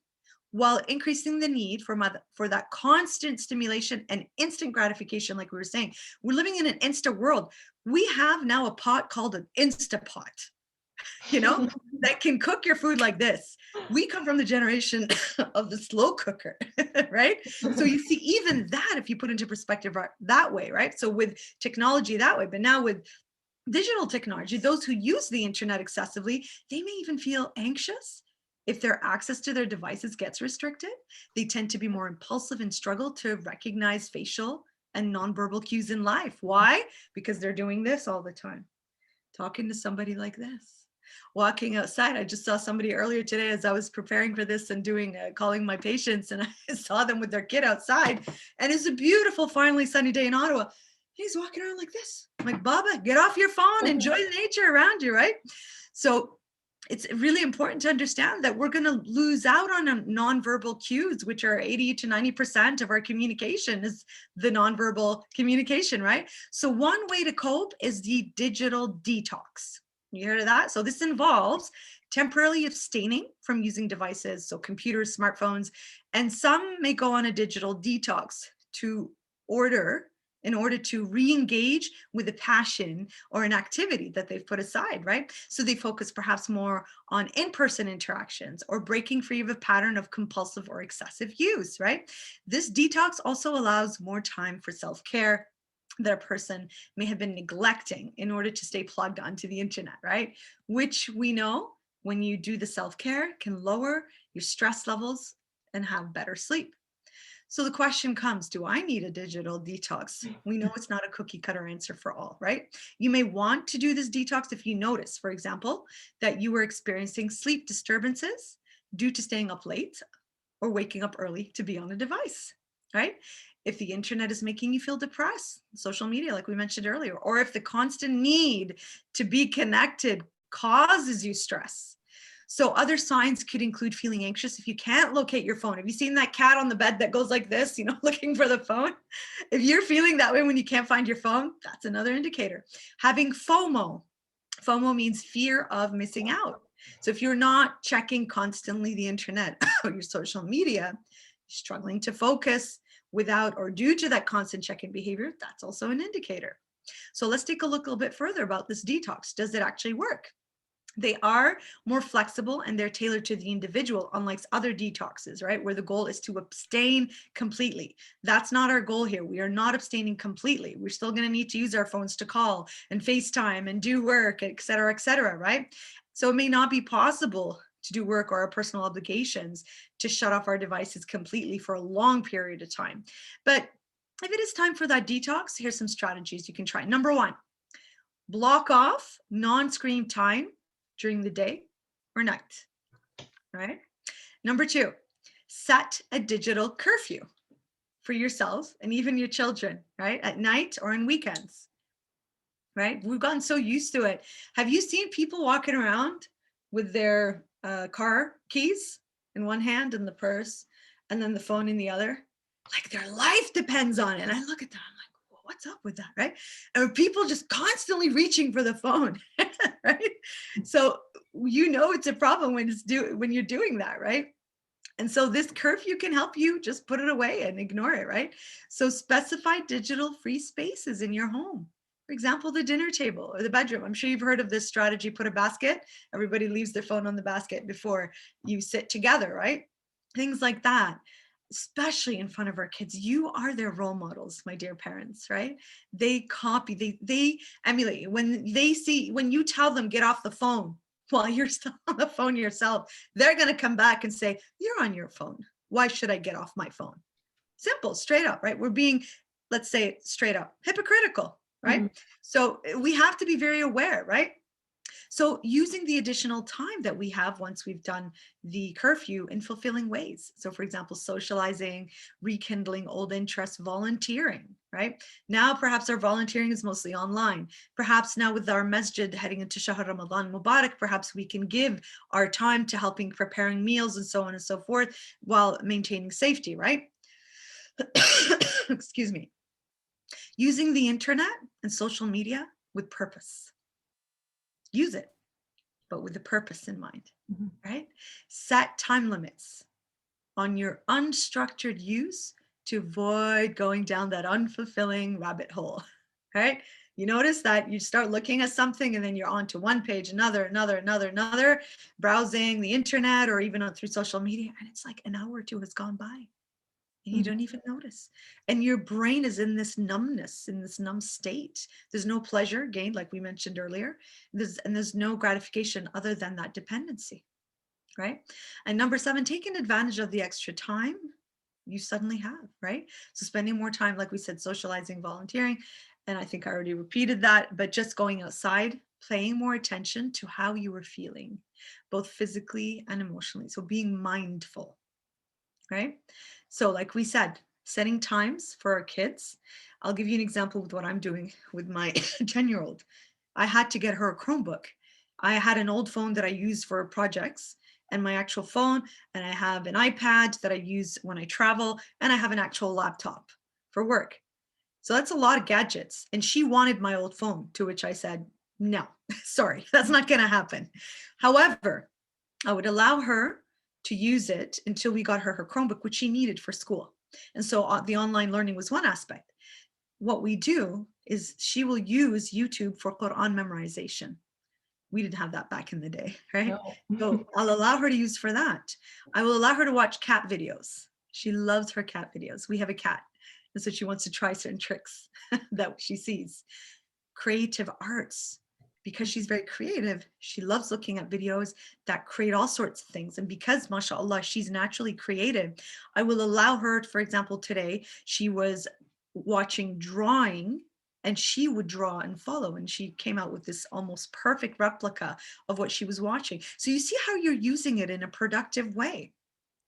while increasing the need for that constant stimulation and instant gratification, like we were saying. We're living in an Insta world. We have now a pot called an Instapot, that can cook your food like this. We come from the generation of the slow cooker, right? So you see, even that, if you put into perspective that way, right? So with technology that way, but now with digital technology, those who use the internet excessively, they may even feel anxious if their access to their devices gets restricted. They tend to be more impulsive and struggle to recognize facial and nonverbal cues in life. Why? Because they're doing this all the time, talking to somebody like this, walking outside. I just saw somebody earlier today as I was preparing for this and doing calling my patients, and I saw them with their kid outside, and it's a beautiful, finally sunny day in Ottawa. He's walking around like this. I'm like, Baba, get off your phone, enjoy the nature around you, right? So it's really important to understand that we're going to lose out on nonverbal cues, which are 80 to 90% of our communication is the nonverbal communication, right? So one way to cope is the digital detox. You heard of that? So this involves temporarily abstaining from using devices, so computers, smartphones, and some may go on a digital detox in order to re-engage with a passion or an activity that they've put aside, right? So they focus perhaps more on in-person interactions or breaking free of a pattern of compulsive or excessive use, right? This detox also allows more time for self-care that a person may have been neglecting in order to stay plugged onto the internet, right? Which we know when you do the self-care can lower your stress levels and have better sleep. So the question comes, do I need a digital detox? We know it's not a cookie cutter answer for all, right? You may want to do this detox if you notice, for example, that you were experiencing sleep disturbances due to staying up late or waking up early to be on a device, right? If the internet is making you feel depressed, social media, like we mentioned earlier, or if the constant need to be connected causes you stress. So other signs could include feeling anxious if you can't locate your phone. Have you seen that cat on the bed that goes like this, looking for the phone? If you're feeling that way when you can't find your phone, that's another indicator. Having FOMO. FOMO means fear of missing out. So if you're not checking constantly the internet or your social media, struggling to focus without or due to that constant check-in behavior, that's also an indicator. So let's take a look a little bit further about this detox. Does it actually work? They are more flexible and they're tailored to the individual, unlike other detoxes, right? Where the goal is to abstain completely. That's not our goal here. We are not abstaining completely. We're still going to need to use our phones to call and FaceTime and do work, et cetera, right? So it may not be possible to do work or our personal obligations to shut off our devices completely for a long period of time. But if it is time for that detox, here's some strategies you can try. Number one, block off non-screen time during the day or night, right? Number two, set a digital curfew for yourselves and even your children, right? At night or on weekends, right? We've gotten so used to it. Have you seen people walking around with their car keys in one hand and the purse and then the phone in the other? Like their life depends on it. And I look at them, I'm like, well, what's up with that, right? And people just constantly reaching for the phone, right? So it's a problem when you're doing that, right? And so this curfew can help you just put it away and ignore it, right? So specify digital free spaces in your home. For example, the dinner table or the bedroom. I'm sure you've heard of this strategy, put a basket. Everybody leaves their phone on the basket before you sit together, right? Things like that, especially in front of our kids. You are their role models, my dear parents, right? They copy, they emulate. When you tell them get off the phone while you're still on the phone yourself, they're going to come back and say, you're on your phone. Why should I get off my phone? Simple, straight up, right? We're being, let's say straight up, hypocritical, right? Mhm. So we have to be very aware, right? So using the additional time that we have once we've done the curfew in fulfilling ways. So for example, socializing, rekindling old interests, volunteering, right? Now, perhaps our volunteering is mostly online. Perhaps now with our masjid heading into Shahr Ramadan Mubarak, perhaps we can give our time to helping preparing meals and so on and so forth while maintaining safety, right? Excuse me. Using the internet and social media with purpose. Use it, but with a purpose in mind, right? Set time limits on your unstructured use to avoid going down that unfulfilling rabbit hole, right? You notice that you start looking at something and then you're on to one page, another, browsing the internet or even through social media. And it's like an hour or two has gone by. And you don't even notice. And your brain is in this numbness, in this numb state. There's no pleasure gained, like we mentioned earlier. There's no gratification other than that dependency, right? And number 7, taking advantage of the extra time you suddenly have, right? So spending more time, like we said, socializing, volunteering. And I think I already repeated that, but just going outside, paying more attention to how you were feeling, both physically and emotionally. So being mindful, right? So like we said, setting times for our kids. I'll give you an example with what I'm doing with my 10-year-old. I had to get her a Chromebook. I had an old phone that I use for projects and my actual phone, and I have an iPad that I use when I travel, and I have an actual laptop for work. So that's a lot of gadgets. And she wanted my old phone, to which I said, no, sorry, that's not going to happen. However, I would allow her to use it until we got her Chromebook, which she needed for school. And so the online learning was one aspect. What we do is she will use YouTube for Quran memorization. We didn't have that back in the day, right? No. So I'll allow her to use for that. I will allow her to watch cat videos. She loves her cat videos. We have a cat. And so she wants to try certain tricks that she sees. Creative arts. Because she's very creative, she loves looking at videos that create all sorts of things. And because, mashallah, she's naturally creative, I will allow her, for example, today, she was watching drawing and she would draw and follow. And she came out with this almost perfect replica of what she was watching. So you see how you're using it in a productive way.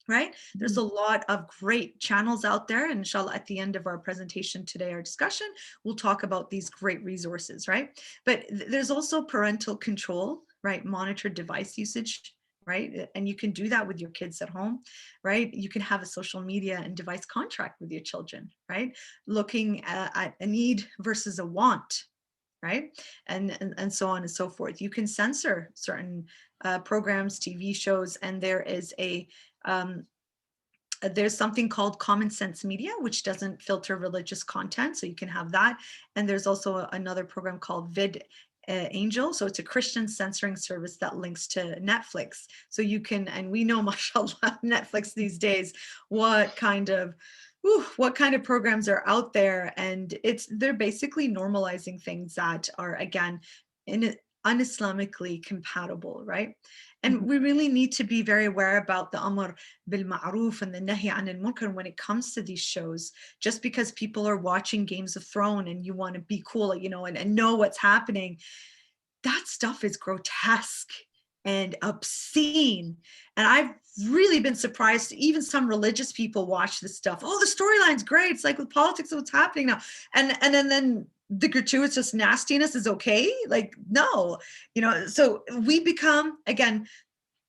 Right? There's a lot of great channels out there. And inshallah, at the end of our presentation today, our discussion, we'll talk about these great resources, right? But there's also parental control, right? Monitored device usage, right? And you can do that with your kids at home, right? You can have a social media and device contract with your children, right? Looking at a need versus a want, right? And so on and so forth. You can censor certain programs, TV shows, and there's something called Common Sense Media, which doesn't filter religious content. So you can have that. And there's also another program called Angel. So it's a Christian censoring service that links to Netflix. So you can, and we know, mashallah, Netflix these days, what kind of programs are out there. And they're basically normalizing things that are, again, un-Islamically compatible, right? And we really need to be very aware about the amr bil ma'ruf and the nahi anil munkar when it comes to these shows. Just because people are watching Games of Thrones and you want to be cool, and know what's happening, that stuff is grotesque and obscene. And I've really been surprised. Even some religious people watch this stuff. Oh, the storyline's great. It's like with politics, what's happening now. And then the gratuitous nastiness is okay. Like, no, so we become, again,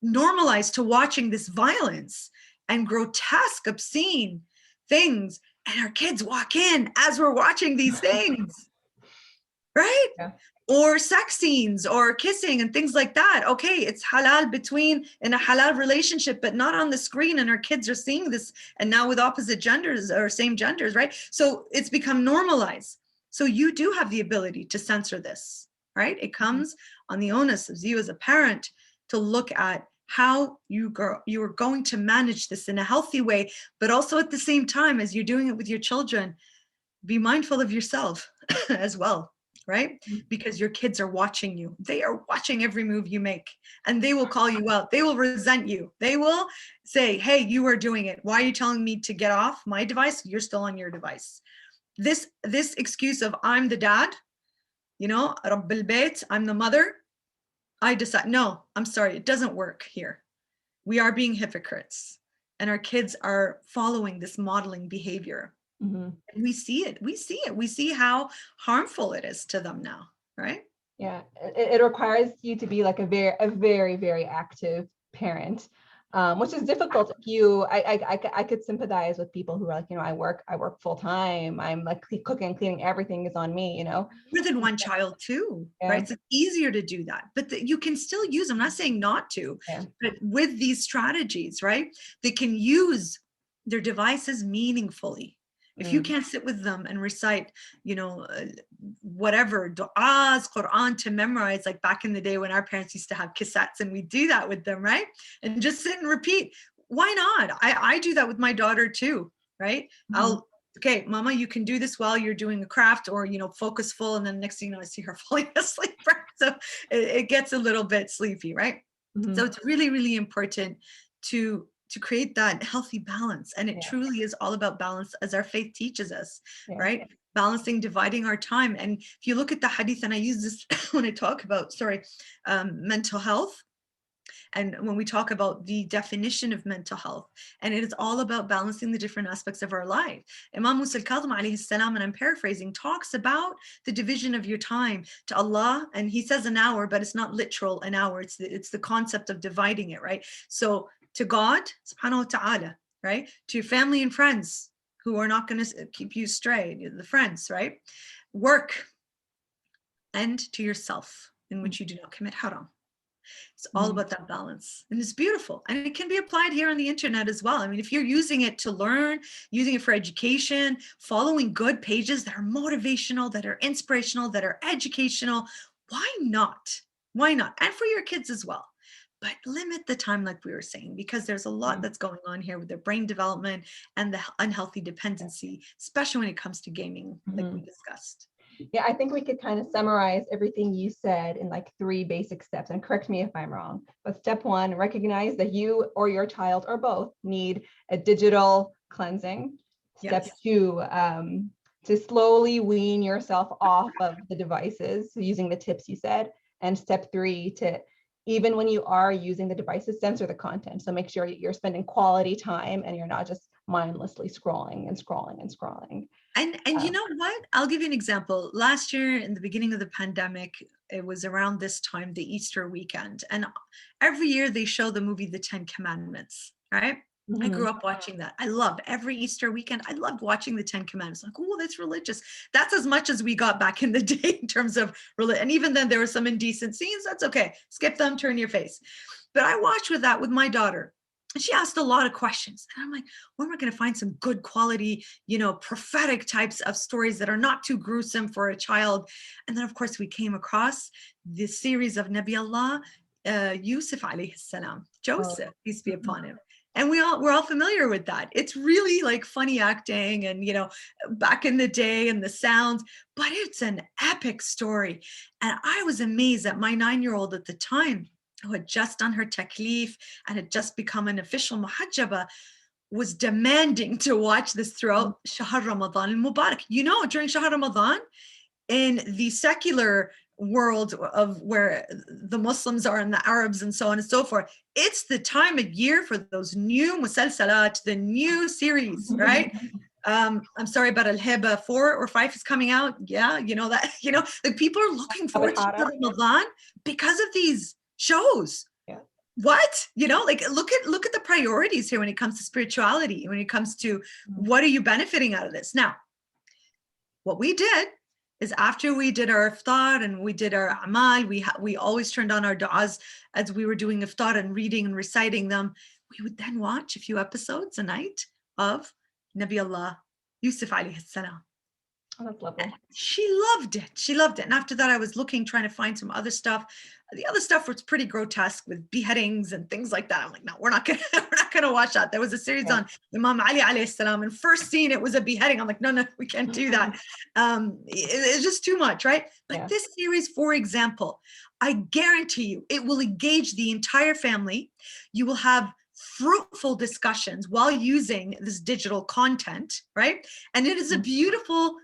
normalized to watching this violence and grotesque, obscene things. And our kids walk in as we're watching these things, right? Yeah. Or sex scenes or kissing and things like that. Okay, it's halal in a halal relationship, but not on the screen. And our kids are seeing this, and now with opposite genders or same genders, right? So it's become normalized. So you do have the ability to censor this, right? It comes on the onus of you as a parent to look at how you are going to manage this in a healthy way, but also at the same time, as you're doing it with your children, be mindful of yourself as well, right? Because your kids are watching you. They are watching every move you make, and they will call you out. They will resent you. They will say, hey, you are doing it. Why are you telling me to get off my device? You're still on your device. This excuse of I'm the dad, you know, Rabb al-Bayt, I'm the mother. I decide, no, I'm sorry, it doesn't work here. We are being hypocrites, and our kids are following this modeling behavior. And we see it. We see how harmful it is to them now, right? Yeah, it requires you to be like a very, very active parent, which is difficult. I could sympathize with people who are like, you know, I work full time. I'm like cooking, cleaning, everything is on me, you know. More than one child too, right? So it's easier to do that, but you can still use them. I'm not saying not to, but with these strategies, right? They can use their devices meaningfully. If you can't sit with them and recite, you know, whatever du'as, Quran to memorize, like back in the day when our parents used to have cassettes and we do that with them, right? And just sit and repeat. Why not? I do that with my daughter too, right? Okay, mama, you can do this while you're doing a craft, or, you know, focus full. And then next thing you know, I see her falling asleep. Right? So it gets a little bit sleepy, right? So it's really, really important to create that healthy balance. And it truly is all about balance, as our faith teaches us, right? Balancing, dividing our time. And if you look at the hadith, and I use this when I talk about, mental health, and when we talk about the definition of mental health, and it is all about balancing the different aspects of our life. Imam Musa al-Kadhim alayhi salam, and I'm paraphrasing, talks about the division of your time to Allah, and he says an hour, but it's not literal an hour. It's the concept of dividing it, right? So to God, subhanahu wa ta'ala, right? To your family and friends who are not going to keep you astray, the friends, right? Work, and to yourself, in which you do not commit haram. It's all about that balance, and it's beautiful, and it can be applied here on the internet as well. I mean, if you're using it to learn, using it for education, following good pages that are motivational, that are inspirational, that are educational, why not? Why not? And for your kids as well. But limit the time, like we were saying, because there's a lot that's going on here with their brain development and the unhealthy dependency, especially when it comes to gaming, like we discussed. Yeah, I think we could kind of summarize everything you said in like 3 basic steps, and correct me if I'm wrong. But step 1, recognize that you or your child or both need a digital cleansing. Step 2, to slowly wean yourself off of the devices using the tips you said. And step 3, to, even when you are using the devices, censor the content. So make sure you're spending quality time and you're not just mindlessly scrolling and scrolling and scrolling. And you know what? I'll give you an example. Last year, in the beginning of the pandemic, it was around this time, the Easter weekend. And every year they show the movie, The 10 Commandments, right? I grew up watching that. I loved every Easter weekend. I loved watching the 10 Commandments. Like, oh, that's religious. That's as much as we got back in the day in terms of religion. And even then there were some indecent scenes. That's okay. Skip them, turn your face. But I watched that with my daughter. And she asked a lot of questions. And I'm like, when am I going to find some good quality, you know, prophetic types of stories that are not too gruesome for a child? And then, of course, we came across the series of Nabi Allah, Yusuf alayhi salam, Joseph, peace be upon him. And we're all familiar with that. It's really like funny acting and, you know, back in the day and the sounds, but it's an epic story. And I was amazed that my 9-year-old at the time, who had just done her taklif and had just become an official muhajjaba, was demanding to watch this throughout Shahr Ramadan al-Mubarak. You know, during Shahr Ramadan, in the secular world of where the Muslims are and the Arabs and so on and so forth, it's the time of year for those new musalsalat, the new series, right? I'm sorry, but Al-Hiba 4 or 5 is coming out. Yeah, you know that, you know, like people are looking forward to Ramadan because of these shows. What, you know, like look at the priorities here when it comes to spirituality, when it comes to what are you benefiting out of this. Now, what we did is after we did our iftar and we did our amal, we always turned on our du'as as we were doing iftar and reading and reciting them. We would then watch a few episodes a night of Nabi Allah Yusuf alayhi salam. Oh, that's lovely. She loved it. She loved it. And after that, I was trying to find some other stuff. The other stuff was pretty grotesque with beheadings and things like that. I'm like, no, we're not gonna watch that. There was a series on Imam Ali alayhi salam, and first scene it was a beheading. I'm like, no, we can't do that. It's just too much, right? But this series, for example, I guarantee you, it will engage the entire family. You will have fruitful discussions while using this digital content, right? And it is a beautiful,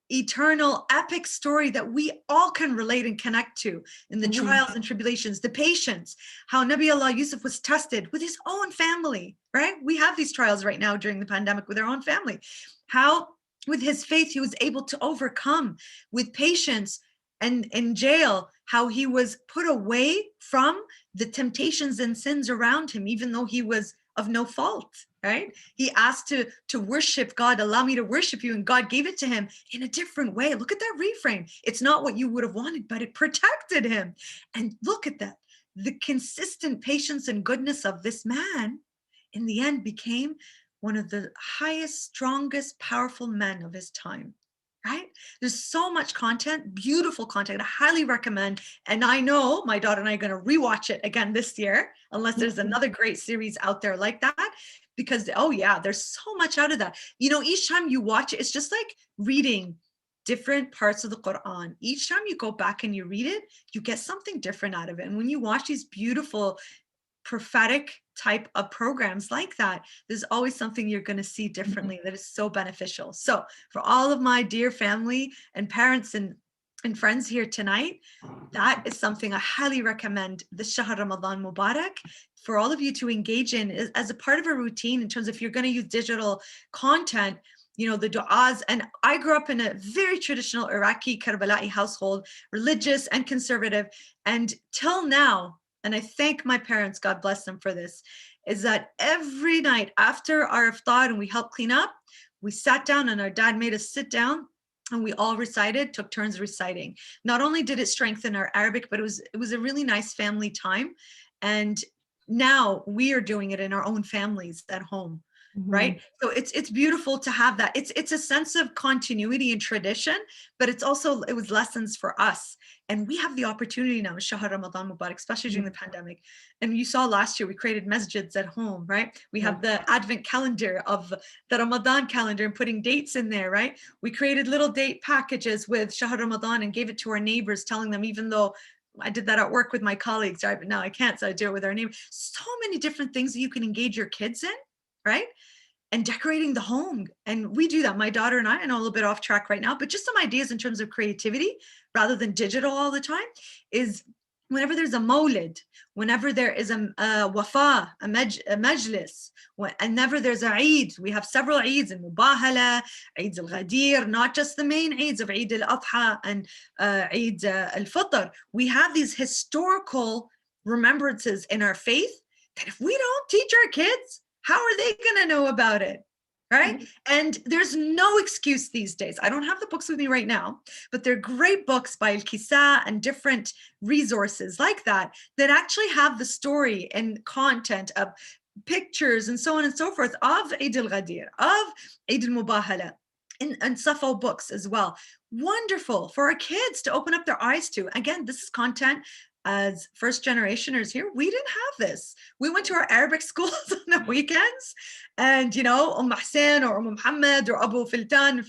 eternal, epic story that we all can relate and connect to in the trials and tribulations, the patience, how Nabi Allah Yusuf was tested with his own family, right? We have these trials right now during the pandemic with our own family. How with his faith, he was able to overcome, with patience, and in jail, how he was put away from the temptations and sins around him, even though he was of no fault, right? He asked to worship God, allow me to worship you, and God gave it to him in a different way. Look at that reframe. It's not what you would have wanted, but it protected him. And look at that. The consistent patience and goodness of this man in the end became one of the highest, strongest, powerful men of his time. Right? There's so much content, beautiful content. I highly recommend. And I know my daughter and I are going to rewatch it again this year, unless there's another great series out there like that. Because, oh yeah, there's so much out of that. You know, each time you watch it, it's just like reading different parts of the Quran. Each time you go back and you read it, you get something different out of it. And when you watch these beautiful prophetic type of programs like that, there's always something you're going to see differently that is so beneficial. So for all of my dear family and parents and friends here tonight, that is something I highly recommend, the Shahr Ramadan Mubarak, for all of you to engage in as a part of a routine in terms of if you're going to use digital content, you know, the du'as. And I grew up in a very traditional Iraqi Karbala'i household, religious and conservative. And till now, and I thank my parents, God bless them for this, is that every night after our iftar and we helped clean up, we sat down and our dad made us sit down and we all recited, took turns reciting. Not only did it strengthen our Arabic, but it was a really nice family time. And now we are doing it in our own families at home. Right? So it's beautiful to have that. It's a sense of continuity and tradition, but it was lessons for us. And we have the opportunity now, Shahr Ramadan Mubarak, especially during the pandemic. And you saw last year, we created masjids at home, right? We have the advent calendar of the Ramadan calendar and putting dates in there, right? We created little date packages with Shahr Ramadan and gave it to our neighbors, telling them, even though I did that at work with my colleagues, right? But now I can't, so I do it with our neighbors. So many different things that you can engage your kids in, right? And decorating the home. And we do that. My daughter and I know a little bit off track right now, but just some ideas in terms of creativity rather than digital all the time is whenever there's a mawlid, whenever there is a wafa, a majlis, whenever there's a Eid, we have several Eids in Mubahala, Eid al-Ghadir, not just the main Eids of Eid al-Adha and Eid al-Fitr. We have these historical remembrances in our faith that if we don't teach our kids, how are they going to know about it? Right? And there's no excuse these days. I don't have the books with me right now, but they're great books by Al-Kisa and different resources like that actually have the story and content of pictures and so on and so forth of Eid al-Ghadir, of Eid al-Mubahala, and Safo books as well. Wonderful for our kids to open up their eyes to. Again, this is content. As first generationers here, we didn't have this. We went to our Arabic schools on the weekends, and you know, Hussain or Muhammad or Abu Filtan,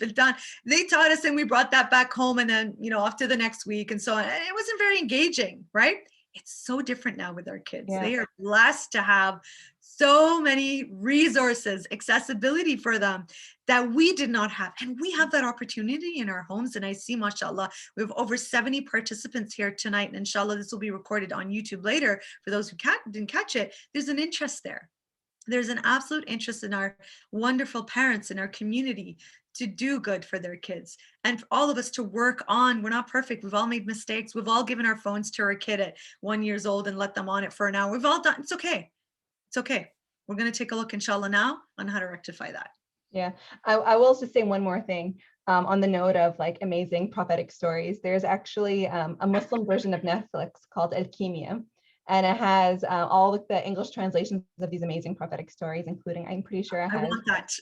they taught us, and we brought that back home, and then you know, off to the next week, and so on. And it wasn't very engaging, right? It's so different now with our kids. They are blessed to have so many resources, accessibility for them that we did not have. And we have that opportunity in our homes. And I see, mashallah, we have over 70 participants here tonight. And inshallah, this will be recorded on YouTube later for those who didn't catch it. There's an interest there. There's an absolute interest in our wonderful parents in our community to do good for their kids, and for all of us to work on. We're not perfect. We've all made mistakes. We've all given our phones to our kid at 1 year old and let them on it for an hour. We've all done. It's okay. It's okay. We're going to take a look, inshallah, now on how to rectify that. Yeah, I will also say one more thing on the note of like amazing prophetic stories. There's actually a Muslim version of Netflix called Al-Kimia. and it has all of the English translations of these amazing prophetic stories, including, I'm pretty sure it I has. want that.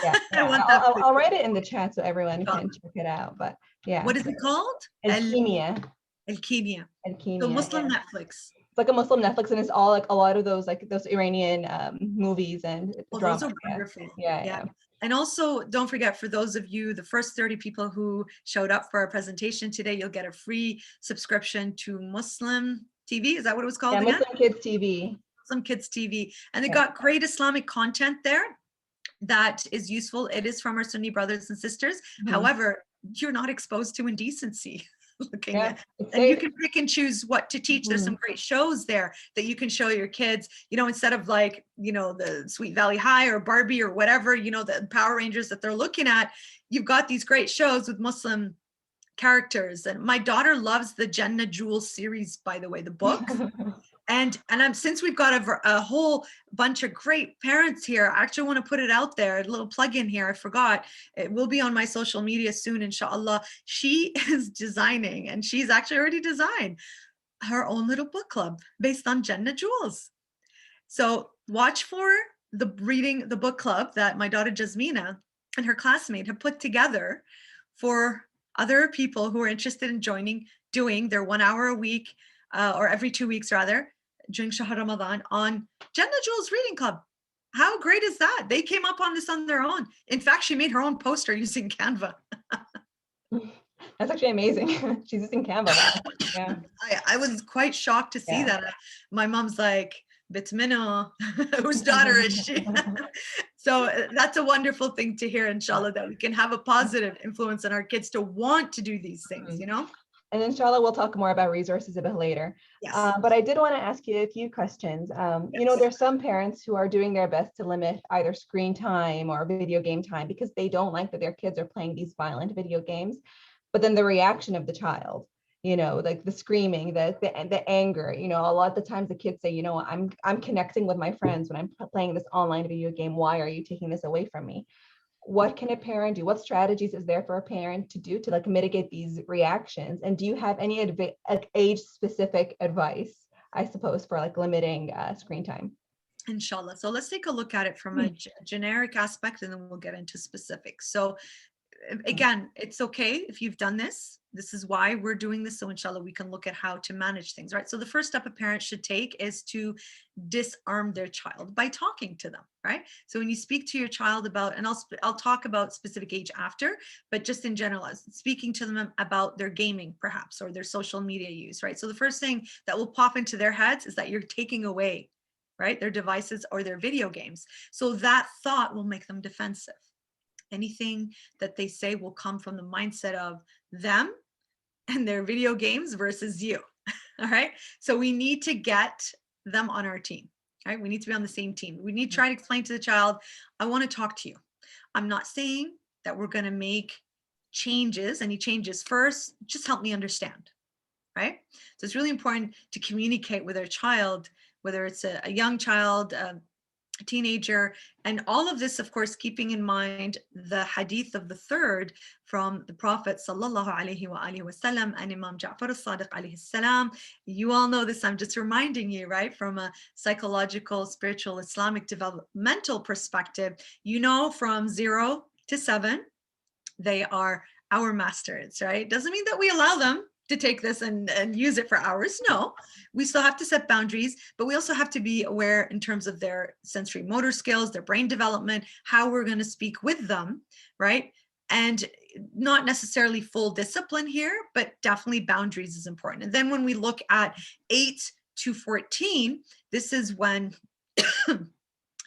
Yeah, I want that. I'll write it in the chat so everyone can check it out. But yeah. What is it called? Alchemia. Alchemia. So Alchemia. Muslim Yeah. Netflix. It's like a Muslim Netflix, and it's all like a lot of those Iranian movies and dramas. Those are wonderful. Yeah. And also, don't forget, for those of you, the first 30 people who showed up for our presentation today, you'll get a free subscription to Muslim TV. Is that what it was called again? Muslim Kids TV. Muslim Kids TV. And they got great Islamic content there that is useful. It is from our Sunni brothers and sisters. However, you're not exposed to indecency. Looking at, and you can pick and choose what to teach. There's some great shows there that you can show your kids, you know, instead of like, you know, the Sweet Valley High or Barbie or whatever, you know, the Power Rangers that they're looking at. You've got these great shows with Muslim characters. And my daughter loves the Jannah Jewels series, by the way, the book. And since we've got a whole bunch of great parents here, I actually want to put it out there, a little plug in here. I forgot. It will be on my social media soon, inshallah. She is designing, and she's actually already designed her own little book club based on Jannah Jewels. So watch for the book club that my daughter Jasmina and her classmate have put together for other people who are interested in doing their 1 hour a week or every 2 weeks rather, during Shahr Ramadan on Jannah Jewels Reading Club. How great is that? They came up on this on their own. In fact, she made her own poster using Canva. That's actually amazing. She's using Canva. Yeah. I was quite shocked to see that. My mom's like, Bitmino, whose daughter is she? So that's a wonderful thing to hear, inshallah, that we can have a positive influence on our kids to want to do these things, you know? And inshallah, we'll talk more about resources a bit later. Yes. But I did want to ask you a few questions. You know, there's some parents who are doing their best to limit either screen time or video game time because they don't like that their kids are playing these violent video games. But then the reaction of the child, you know, like the screaming, the anger, you know, a lot of the times the kids say, you know, I'm connecting with my friends when I'm playing this online video game. Why are you taking this away from me? What can a parent do? What strategies is there for a parent to do to like mitigate these reactions? And do you have any age-specific advice, I suppose, for like limiting screen time? Inshallah. So let's take a look at it from a generic aspect, and then we'll get into specifics. So again, it's okay if you've done this. This is why we're doing this. So inshallah, we can look at how to manage things, right? So the first step a parent should take is to disarm their child by talking to them, right? So when you speak to your child about, and I'll talk about specific age after, but just in general, speaking to them about their gaming perhaps, or their social media use, right? So the first thing that will pop into their heads is that you're taking away, right, their devices or their video games. So that thought will make them defensive. Anything that they say will come from the mindset of them and their video games versus you. All right. So we need to get them on our team. Right. We need to be on the same team. We need to try to explain to the child, I want to talk to you. I'm not saying that we're going to make any changes first. Just help me understand. Right. So it's really important to communicate with our child, whether it's a young child, a teenager, and all of this, of course, keeping in mind the hadith of the third from the Prophet sallallahu alaihi wasallam and Imam Ja'far as-Sadiq alayhi salam. You all know this. I'm just reminding you, right? From a psychological, spiritual, Islamic developmental perspective, you know, from 0 to 7, they are our masters, right? Doesn't mean that we allow them to take this and use it for hours. No, we still have to set boundaries, but we also have to be aware in terms of their sensory motor skills, their brain development, how we're going to speak with them, right? And not necessarily full discipline here, but definitely boundaries is important. And then when we look at 8 to 14, this is when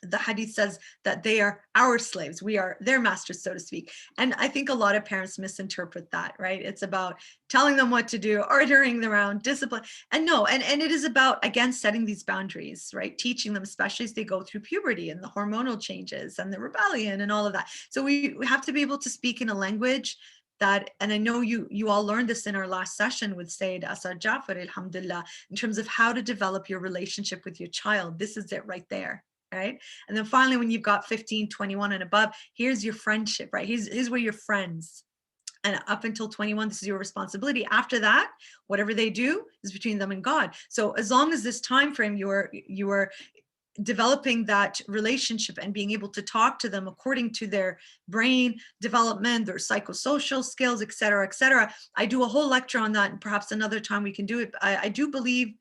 the hadith says that they are our slaves. We are their masters, so to speak. And I think a lot of parents misinterpret that, right? It's about telling them what to do, ordering them around, discipline. And no, and it is about, again, setting these boundaries, right? Teaching them, especially as they go through puberty and the hormonal changes and the rebellion and all of that. So we have to be able to speak in a language that, and I know you all learned this in our last session with Sayyid Asad Jafar, alhamdulillah, in terms of how to develop your relationship with your child. This is it right there. Right. And then finally, when you've got 15, 21 and above, here's your friendship, right? Here's where your friends And up until 21, this is your responsibility. After that, whatever they do is between them and God. So as long as this time frame you are developing that relationship and being able to talk to them according to their brain development, their psychosocial skills, et cetera, et cetera. I do a whole lecture on that, and perhaps another time we can do it. I do believe,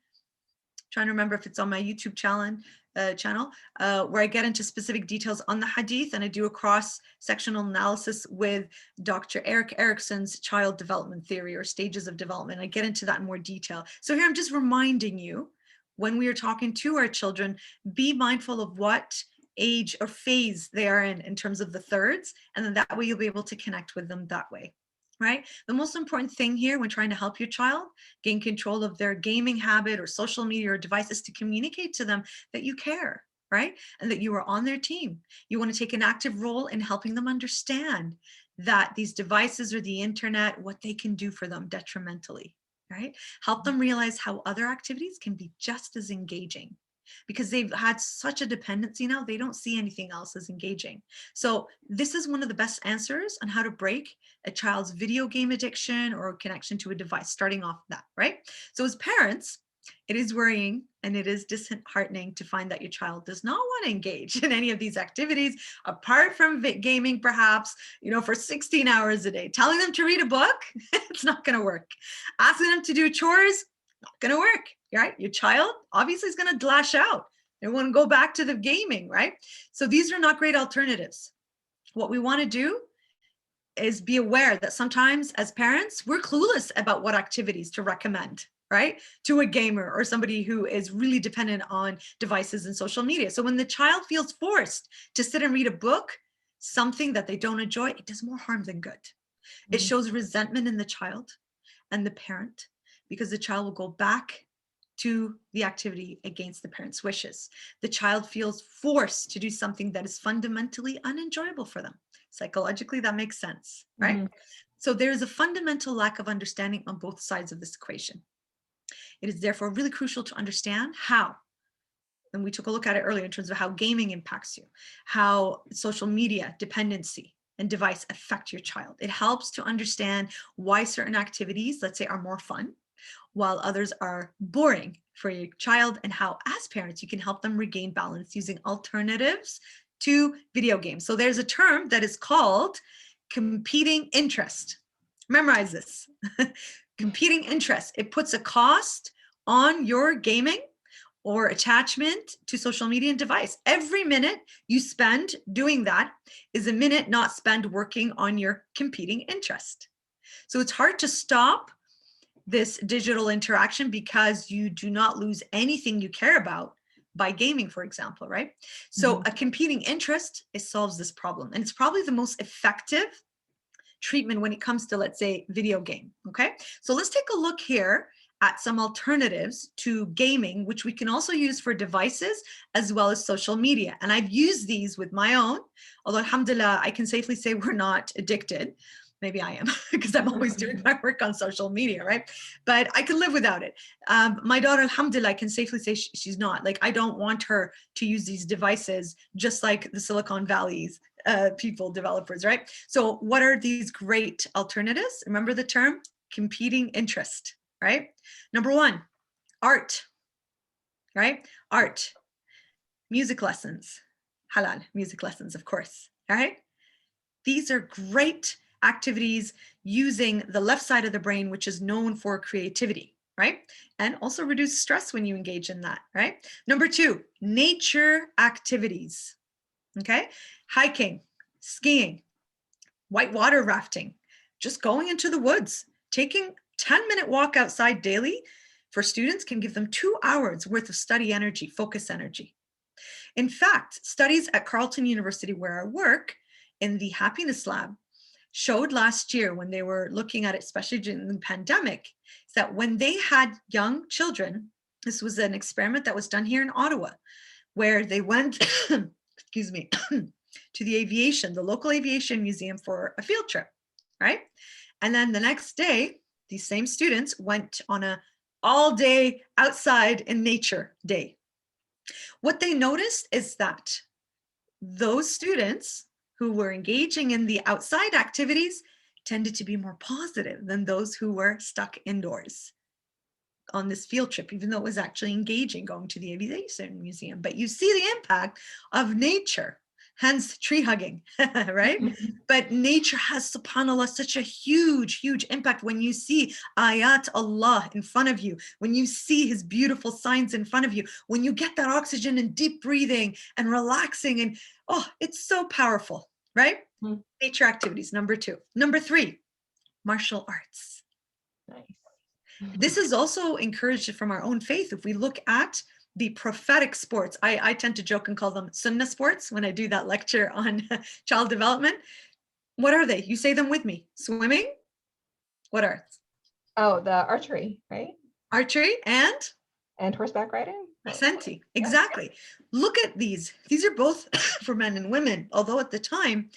trying to remember if it's on my YouTube channel, where I get into specific details on the hadith, and I do a cross-sectional analysis with Dr. Erik Erikson's child development theory, or stages of development. I get into that in more detail. So here I'm just reminding you, when we are talking to our children, be mindful of what age or phase they are in terms of the thirds, and then that way you'll be able to connect with them that way. Right? The most important thing here when trying to help your child gain control of their gaming habit or social media or device is to communicate to them that you care, right? And that you are on their team. You want to take an active role in helping them understand that these devices or the internet, what they can do for them detrimentally, right? Help them realize how other activities can be just as engaging, because they've had such a dependency now, they don't see anything else as engaging. So this is one of the best answers on how to break a child's video game addiction or connection to a device, starting off that, right? So as parents, it is worrying and it is disheartening to find that your child does not want to engage in any of these activities, apart from gaming, perhaps, for 16 hours a day. Telling them to read a book, it's not going to work. Asking them to do chores, not going to work. Right? Your child obviously is going to lash out. They want to go back to the gaming, right? So these are not great alternatives. What we want to do is be aware that sometimes as parents, we're clueless about what activities to recommend, right? To a gamer or somebody who is really dependent on devices and social media. So when the child feels forced to sit and read a book, something that they don't enjoy, it does more harm than good. It shows resentment in the child and the parent, because the child will go back to the activity against the parent's wishes. The child feels forced to do something that is fundamentally unenjoyable for them. Psychologically, that makes sense, right? So there is a fundamental lack of understanding on both sides of this equation. It is therefore really crucial to understand how, and we took a look at it earlier in terms of how gaming impacts you, how social media dependency and device affect your child. It helps to understand why certain activities, let's say, are more fun, while others are boring for your child, and how as parents you can help them regain balance using alternatives to video games. So there's a term that is called competing interest. Memorize this. Competing interest. It puts a cost on your gaming or attachment to social media and device. Every minute you spend doing that is a minute not spent working on your competing interest. So it's hard to stop this digital interaction because you do not lose anything you care about by gaming, for example, right? So a competing interest, it solves this problem. And it's probably the most effective treatment when it comes to, let's say, video game, okay? So let's take a look here at some alternatives to gaming, which we can also use for devices as well as social media. And I've used these with my own, although alhamdulillah, I can safely say we're not addicted. Maybe I am, because I'm always doing my work on social media, right? But I can live without it. My daughter, alhamdulillah, I can safely say she's not. Like, I don't want her to use these devices just like the Silicon Valley's people, developers, right? So what are these great alternatives? Remember the term competing interest, right? Number one, art, right? Art, music lessons, halal music lessons, of course, all right? These are great activities using the left side of the brain, which is known for creativity, right? And also reduce stress when you engage in that, right? Number two, nature activities, okay? Hiking, skiing, whitewater rafting, just going into the woods, taking 10-minute walk outside daily for students can give them 2 hours worth of study energy, focus energy. In fact, studies at Carleton University, where I work, in the happiness lab, showed last year when they were looking at it, especially during the pandemic, is that when they had young children, this was an experiment that was done here in Ottawa, where they went, excuse me, to the local aviation museum for a field trip, right? And then the next day, these same students went on a all-day outside in nature day. What they noticed is that those students who were engaging in the outside activities tended to be more positive than those who were stuck indoors on this field trip, even though it was actually engaging going to the Aviation Museum. But you see the impact of nature, hence tree hugging, right? But nature has, subhanAllah, such a huge, huge impact when you see ayat Allah in front of you, when you see his beautiful signs in front of you, when you get that oxygen and deep breathing and relaxing, and oh, it's so powerful, right? Nature activities, number 2. Number 3, martial arts. Nice. This is also encouraged from our own faith. If we look at the prophetic sports, I tend to joke and call them sunnah sports when I do that lecture on child development. What are they? You say them with me. Swimming. What are? Oh, the archery, right? Archery and horseback riding. Ascenti. Exactly. Look at these. These are both for men and women. Although at the time,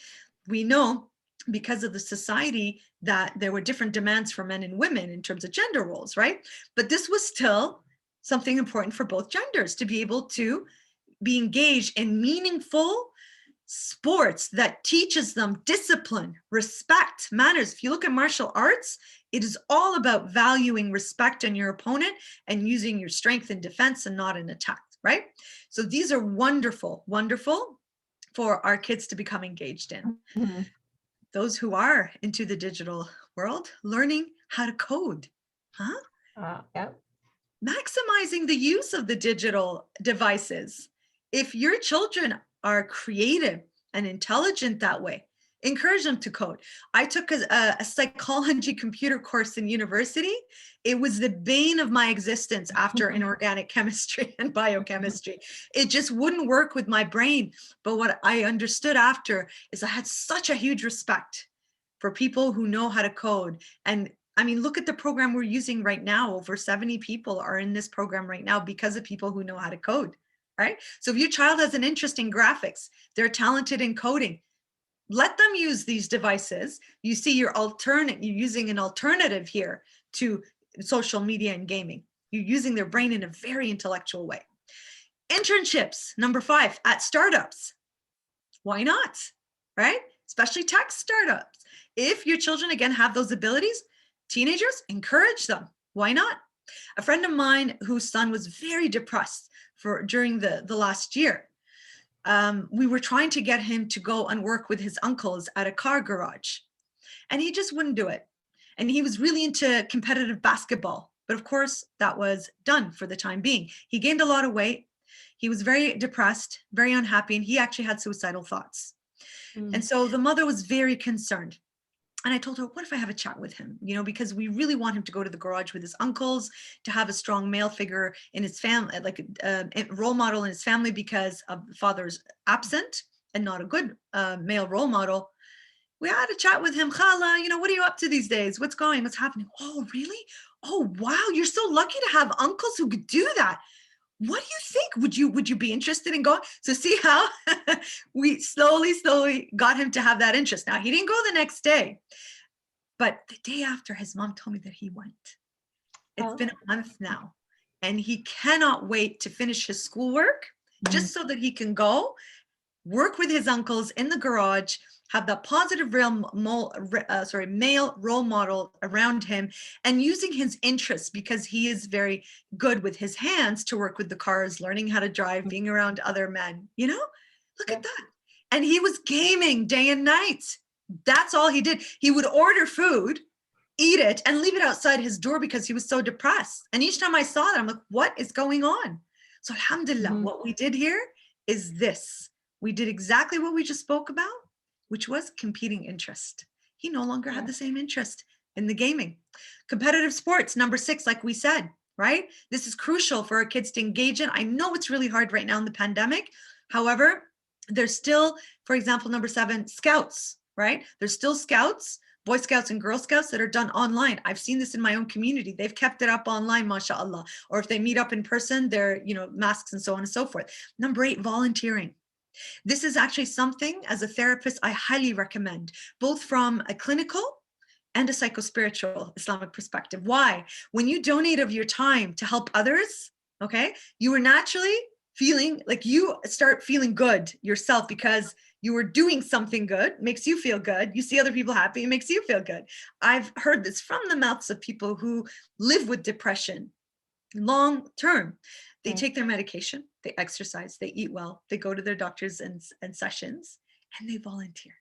we know because of the society that there were different demands for men and women in terms of gender roles, right? But this was still something important for both genders to be able to be engaged in meaningful sports that teaches them discipline, respect, manners. If you look at martial arts, it is all about valuing respect in your opponent and using your strength in defense and not in attack, right? So these are wonderful, wonderful for our kids to become engaged in. Mm-hmm. Those who are into the digital world, learning how to code, Yep. maximizing the use of the digital devices. If your children are creative and intelligent that way, encourage them to code. I took a psychology computer course in university. It was the bane of my existence after inorganic chemistry and biochemistry. It just wouldn't work with my brain. But what I understood after is I had such a huge respect for people who know how to code. And I mean, look at the program we're using right now. Over 70 people are in this program right now because of people who know how to code, right? So if your child has an interest in graphics, they're talented in coding, let them use these devices. You see you're using an alternative here to social media and gaming. You're using their brain in a very intellectual way. Internships, number 5, at startups. Why not, right? Especially tech startups. If your children, again, have those abilities, teenagers, encourage them. Why not? A friend of mine whose son was very depressed during the last year, we were trying to get him to go and work with his uncles at a car garage, and he just wouldn't do it. And he was really into competitive basketball, but of course that was done for the time being. He gained a lot of weight. He was very depressed, very unhappy, and he actually had suicidal thoughts. And so the mother was very concerned. And I told her, what if I have a chat with him? You know, because we really want him to go to the garage with his uncles, to have a strong male figure in his family, like a role model in his family, because of the father's absent and not a good male role model. We had a chat with him. Khala, you know, what are you up to these days? What's happening? Oh, really? Oh, wow. You're so lucky to have uncles who could do that. What do you think? Would you be interested in going? So see how we slowly got him to have that interest. Now, he didn't go the next day, but the day after, his mom told me that he went. It's been a month now, and he cannot wait to finish his schoolwork just so that he can go work with his uncles in the garage, have that positive male role model around him, and using his interests, because he is very good with his hands, to work with the cars, learning how to drive, being around other men, you know, look at that. And he was gaming day and night. That's all he did. He would order food, eat it, and leave it outside his door because he was so depressed. And each time I saw that, I'm like, what is going on? So alhamdulillah, what we did here is this. We did exactly what we just spoke about, which was competing interest. He no longer had the same interest in the gaming. Competitive sports, number 6, like we said, right? This is crucial for our kids to engage in. I know it's really hard right now in the pandemic. However, there's still, for example, number 7, scouts, right? There's still scouts, Boy Scouts and Girl Scouts, that are done online. I've seen this in my own community. They've kept it up online, mashallah. Or if they meet up in person, they're, you know, masks and so on and so forth. Number 8, volunteering. This is actually something, as a therapist, I highly recommend, both from a clinical and a psychospiritual Islamic perspective. Why? When you donate of your time to help others, okay, you are naturally feeling like you start feeling good yourself, because You are doing something good, makes you feel good. You see other people happy, it makes you feel good. I've heard this from the mouths of people who live with depression long term. They take their medication, they exercise, they eat well, they go to their doctors and sessions, and they volunteer.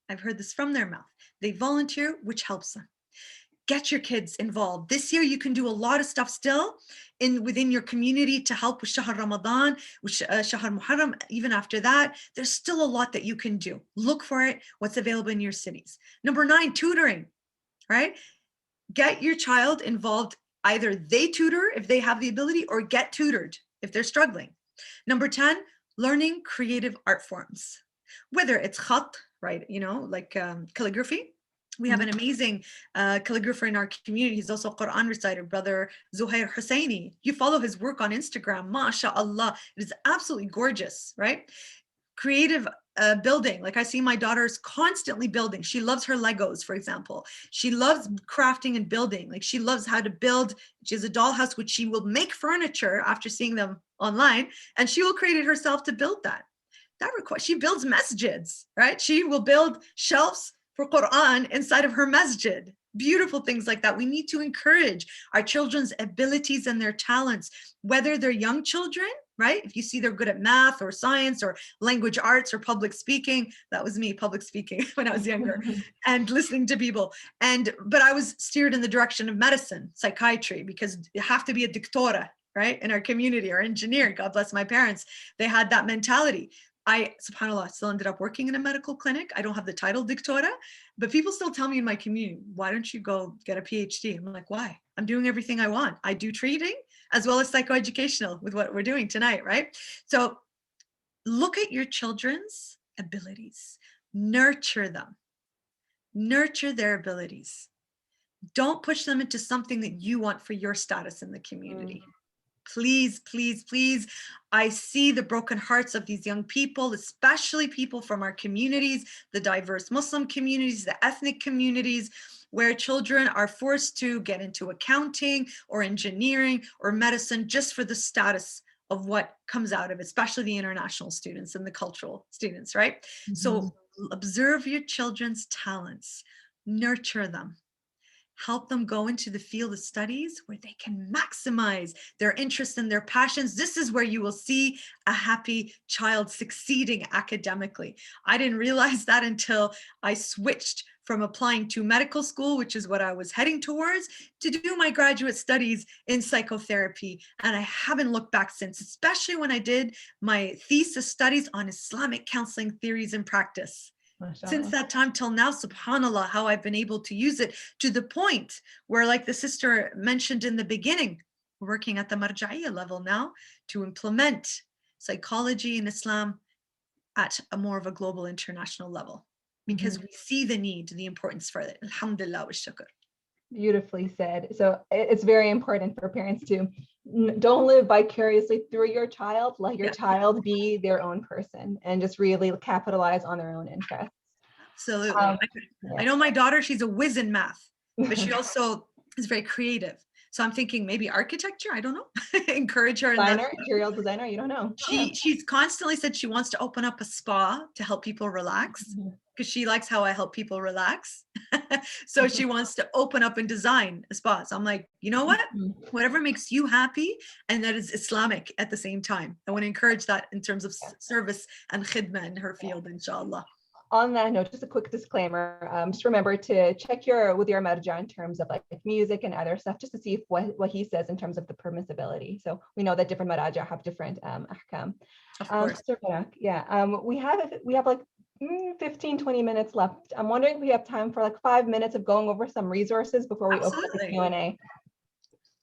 I've heard this from their mouth. They volunteer, which helps them. Get your kids involved. This year, you can do a lot of stuff still within your community to help with Shahr Ramadan, with Shahr Muharram. Even after that, there's still a lot that you can do. Look for it, what's available in your cities. Number 9, tutoring, right? Get your child involved. Either they tutor if they have the ability, or get tutored if they're struggling. Number 10, learning creative art forms, whether it's khat, right? Like calligraphy. We have an amazing calligrapher in our community. He's also a Quran reciter, brother Berak Hussain. You follow his work on Instagram, mashallah. It is absolutely gorgeous, right? Creative building. Like I see my daughter's constantly building. She loves her Legos, for example. She loves crafting and building. Like she loves how to build. She has a dollhouse, which she will make furniture after seeing them online, and she will create it herself to build that. She builds masjids, right? She will build shelves for Quran inside of her masjid. Beautiful things like that. We need to encourage our children's abilities and their talents, whether they're young children, right? If you see they're good at math or science or language arts or public speaking. That was me, public speaking, when I was younger, and listening to people. But I was steered in the direction of medicine, psychiatry, because you have to be a doctora, right? In our community, or engineer. God bless my parents. They had that mentality. I, subhanAllah, still ended up working in a medical clinic. I don't have the title doctora, but people still tell me in my community, why don't you go get a PhD? I'm like, why? I'm doing everything I want. I do treating as well as psychoeducational with what we're doing tonight, right? So look at your children's abilities, nurture them, nurture their abilities. Don't push them into something that you want for your status in the community. Please, please, please. I see the broken hearts of these young people, especially people from our communities, the diverse Muslim communities, the ethnic communities, where children are forced to get into accounting or engineering or medicine just for the status of what comes out of it, especially the international students and the cultural students, right? So observe your children's talents, nurture them. Help them go into the field of studies where they can maximize their interests and their passions. This is where you will see a happy child succeeding academically. I didn't realize that until I switched from applying to medical school, which is what I was heading towards, to do my graduate studies in psychotherapy. And I haven't looked back since, especially when I did my thesis studies on Islamic counseling theories and practice. Since that time till now, subhanAllah, how I've been able to use it to the point where, like the sister mentioned in the beginning, we're working at the marja'iyya level now to implement psychology in Islam at a more of a global international level, because we see the need, the importance for it. Alhamdulillah wa shukr. Beautifully said. So it's very important for parents to don't live vicariously through your child. Let your child be their own person and just really capitalize on their own interests. Absolutely. I know my daughter, she's a whiz in math, but she also is very creative. So I'm thinking maybe architecture, I don't know, encourage her. Designer, interior designer, you don't know. She's constantly said she wants to open up a spa to help people relax, because she likes how I help people relax. So she wants to open up and design a spa. So I'm like, you know what? Whatever makes you happy, and that is Islamic at the same time. I want to encourage that in terms of service and khidmah in her field, inshallah. On that note, just a quick disclaimer, just remember to check with your marja in terms of like music and other stuff, just to see if what he says in terms of the permissibility. So we know that different marja have different ahkam. Of course. So we have like 15-20 minutes left. I'm wondering if we have time for like 5 minutes of going over some resources before we open up the Q&A.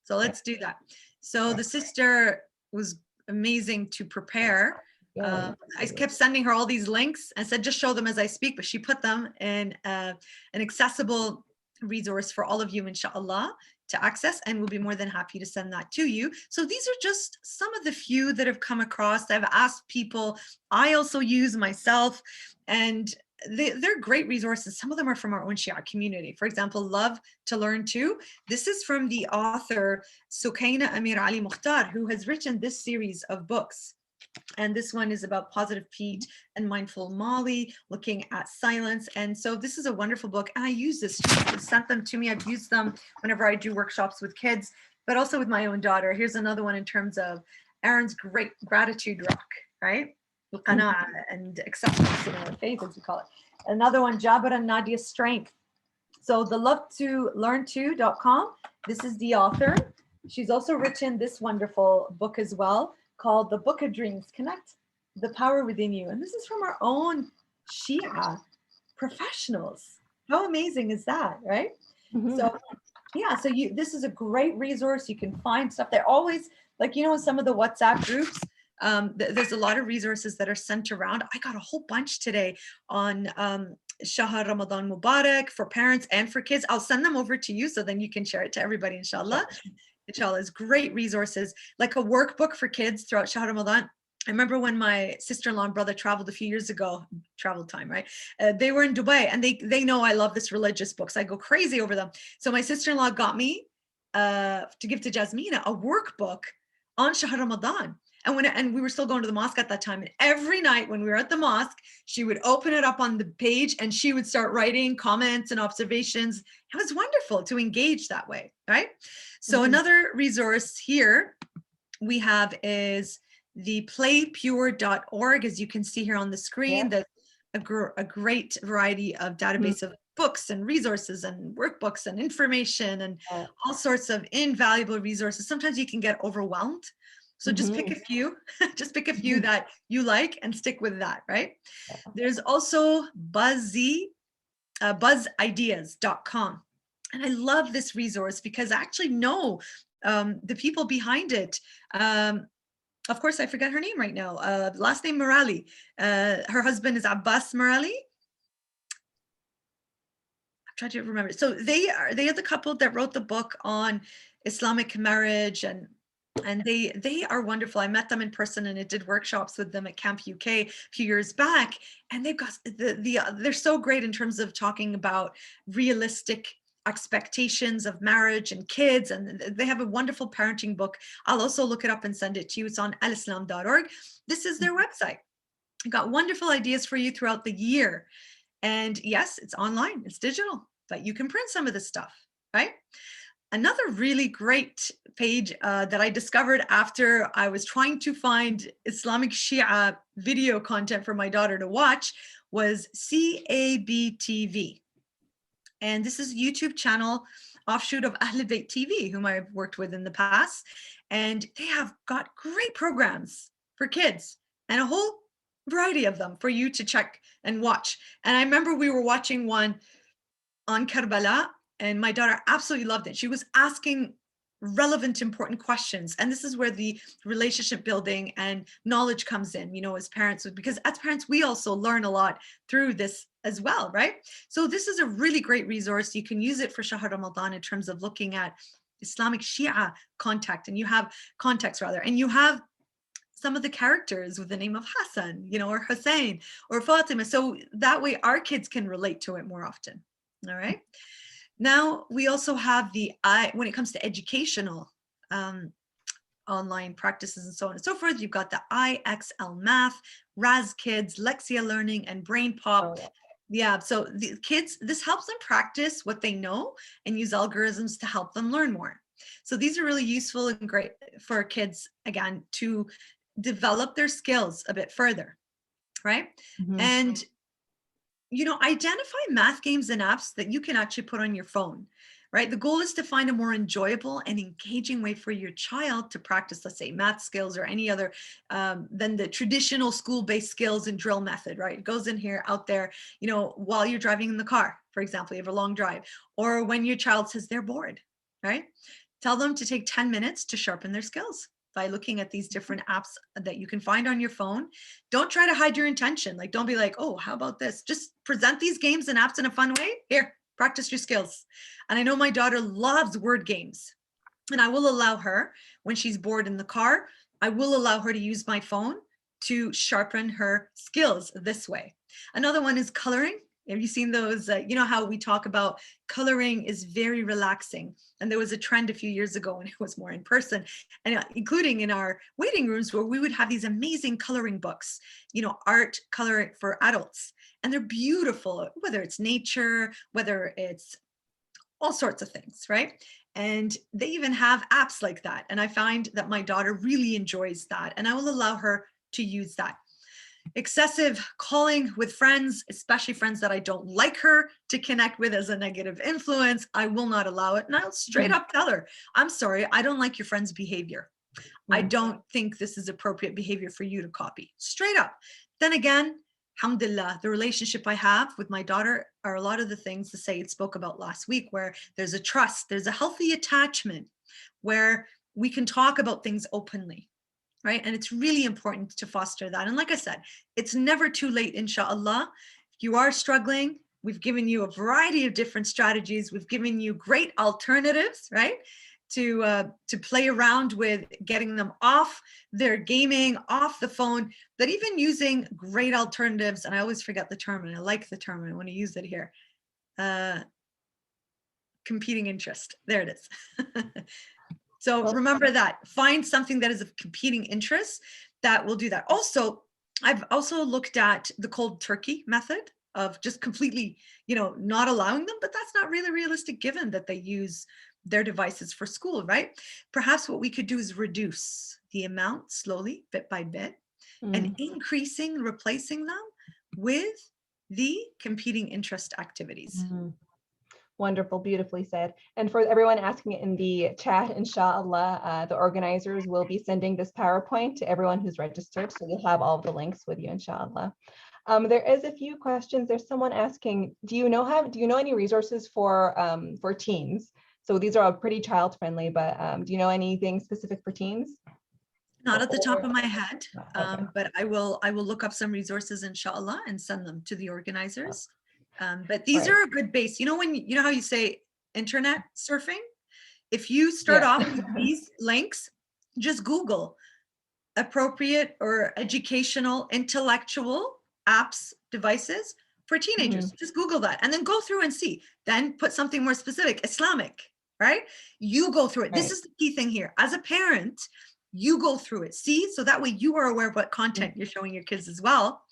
So let's do that. So the sister was amazing to prepare. I kept sending her all these links and said, just show them as I speak, but she put them in an accessible resource for all of you, inshallah, to access, and we'll be more than happy to send that to you. So these are just some of the few that have come across. I've asked people, I also use myself, and they're great resources. Some of them are from our own Shia community. For example, Love to Learn To. This is from the author Sukaina Amir Ali Mukhtar, who has written this series of books. And this one is about positive Pete and mindful Molly, looking at silence. And so this is a wonderful book. And I use this. She sent them to me. I've used them whenever I do workshops with kids, but also with my own daughter. Here's another one in terms of Aaron's great gratitude rock, right? And acceptance, faith, as we call it. Another one, Jabir and Nadia's strength. So the lovetololearn2.com. This is the author. She's also written this wonderful book as well, called The Book of Dreams, Connect the Power Within You. And this is from our own Shia professionals. How amazing is that, right? So yeah, so this is a great resource. You can find stuff. They're always, like, in some of the WhatsApp groups, there's a lot of resources that are sent around. I got a whole bunch today on Shahar Ramadan Mubarak for parents and for kids. I'll send them over to you so then you can share it to everybody, inshallah. Inshallah is great resources, like a workbook for kids throughout Shahar Ramadan. I remember when my sister-in-law and brother traveled a few years ago, travel time, right? They were in Dubai, and they know I love this religious books. I go crazy over them. So my sister-in-law got me to give to Jasmina a workbook on Shahar Ramadan. And we were still going to the mosque at that time. And every night when we were at the mosque, she would open it up on the page and she would start writing comments and observations. It was wonderful to engage that way, right? So another resource here we have is the playpure.org, as you can see here on the screen. That's a great variety of database of books and resources and workbooks and information and all sorts of invaluable resources. Sometimes you can get overwhelmed. So just pick a few, that you like and stick with that, right? There's also buzzideas.com. And I love this resource because I actually know the people behind it. Of course, I forget her name right now. Last name Morali. Her husband is Abbas Morali. I'm trying to remember. So they are the couple that wrote the book on Islamic marriage, and they are wonderful. I met them in person and I did workshops with them at Camp UK a few years back, and they've got they're so great in terms of talking about realistic expectations of marriage and kids, and they have a wonderful parenting book. I'll also look it up and send it to you. It's on alislam.org. This is their website. I've got wonderful ideas for you throughout the year. And yes, it's online, it's digital, but you can print some of this stuff, right? Another really great page that I discovered after I was trying to find Islamic Shia video content for my daughter to watch was CABTV. And this is a YouTube channel offshoot of Ahl Bayt TV, whom I've worked with in the past. And they have got great programs for kids and a whole variety of them for you to check and watch. And I remember we were watching one on Karbala, and my daughter absolutely loved it. She was asking relevant, important questions. And this is where the relationship building and knowledge comes in, as parents, because as parents, we also learn a lot through this as well, right? So this is a really great resource. You can use it for Shahar Ramadan in terms of looking at Islamic Shia context, and you have some of the characters with the name of Hassan, or Hussein or Fatima. So that way our kids can relate to it more often. All right. Now we also have when it comes to educational online practices and so on and so forth, you've got the IXL Math, Raz Kids, Lexia Learning, and Brain Pop. Yeah, so the kids, this helps them practice what they know and use algorithms to help them learn more. So these are really useful and great for kids, again, to develop their skills a bit further, right? And identify math games and apps that you can actually put on your phone, right? The goal is to find a more enjoyable and engaging way for your child to practice, let's say, math skills or any other than the traditional school-based skills and drill method, right? It goes in here, out there, while you're driving in the car, for example, you have a long drive, or when your child says they're bored, right? Tell them to take 10 minutes to sharpen their skills by looking at these different apps that you can find on your phone. Don't try to hide your intention. Like, don't be like, oh, how about this? Just present these games and apps in a fun way. Here, practice your skills. And I know my daughter loves word games, and I will allow her, when she's bored in the car, I will allow her to use my phone to sharpen her skills this way. Another one is coloring. Have you seen those? You know how we talk about coloring is very relaxing. And there was a trend a few years ago when it was more in person, and including in our waiting rooms, where we would have these amazing coloring books, art coloring for adults. And they're beautiful, whether it's nature, whether it's all sorts of things, right? And they even have apps like that. And I find that my daughter really enjoys that, and I will allow her to use that. Excessive calling with friends, especially friends that I don't like her to connect with as a negative influence, I will not allow it. And I'll straight up tell her, I'm sorry, I don't like your friend's behavior. I don't think this is appropriate behavior for you to copy. Straight up. Then again, alhamdulillah, the relationship I have with my daughter are a lot of the things the Sayyid spoke about last week, where there's a trust, there's a healthy attachment, where we can talk about things openly. Right. And it's really important to foster that. And like I said, it's never too late, inshallah. If you are struggling, we've given you a variety of different strategies. We've given you great alternatives, right? To play around with getting them off their gaming, off the phone, but even using great alternatives. And I always forget the term, and I like the term, and I want to use it here. Competing interest. There it is. So remember that, find something that is of competing interest that will do that. Also, I've also looked at the cold turkey method of just completely, not allowing them, but that's not really realistic given that they use their devices for school, right? Perhaps what we could do is reduce the amount slowly, bit by bit, and replacing them with the competing interest activities. Wonderful, beautifully said. And for everyone asking in the chat, inshallah, the organizers will be sending this PowerPoint to everyone who's registered. So you'll have all of the links with you, inshallah. There is a few questions. There's someone asking, do you know any resources for teens? So these are all pretty child friendly, but do you know anything specific for teens? Not at the top of my head, but I will look up some resources, inshallah, and send them to the organizers. But these are a good base. When you know how you say internet surfing? If you start off with these links, just Google appropriate or educational intellectual apps, devices for teenagers. Just Google that and then go through and see. Then put something more specific, Islamic, right? You go through it. This is the key thing here. As a parent, you go through it, see, so that way you are aware of what content you're showing your kids as well.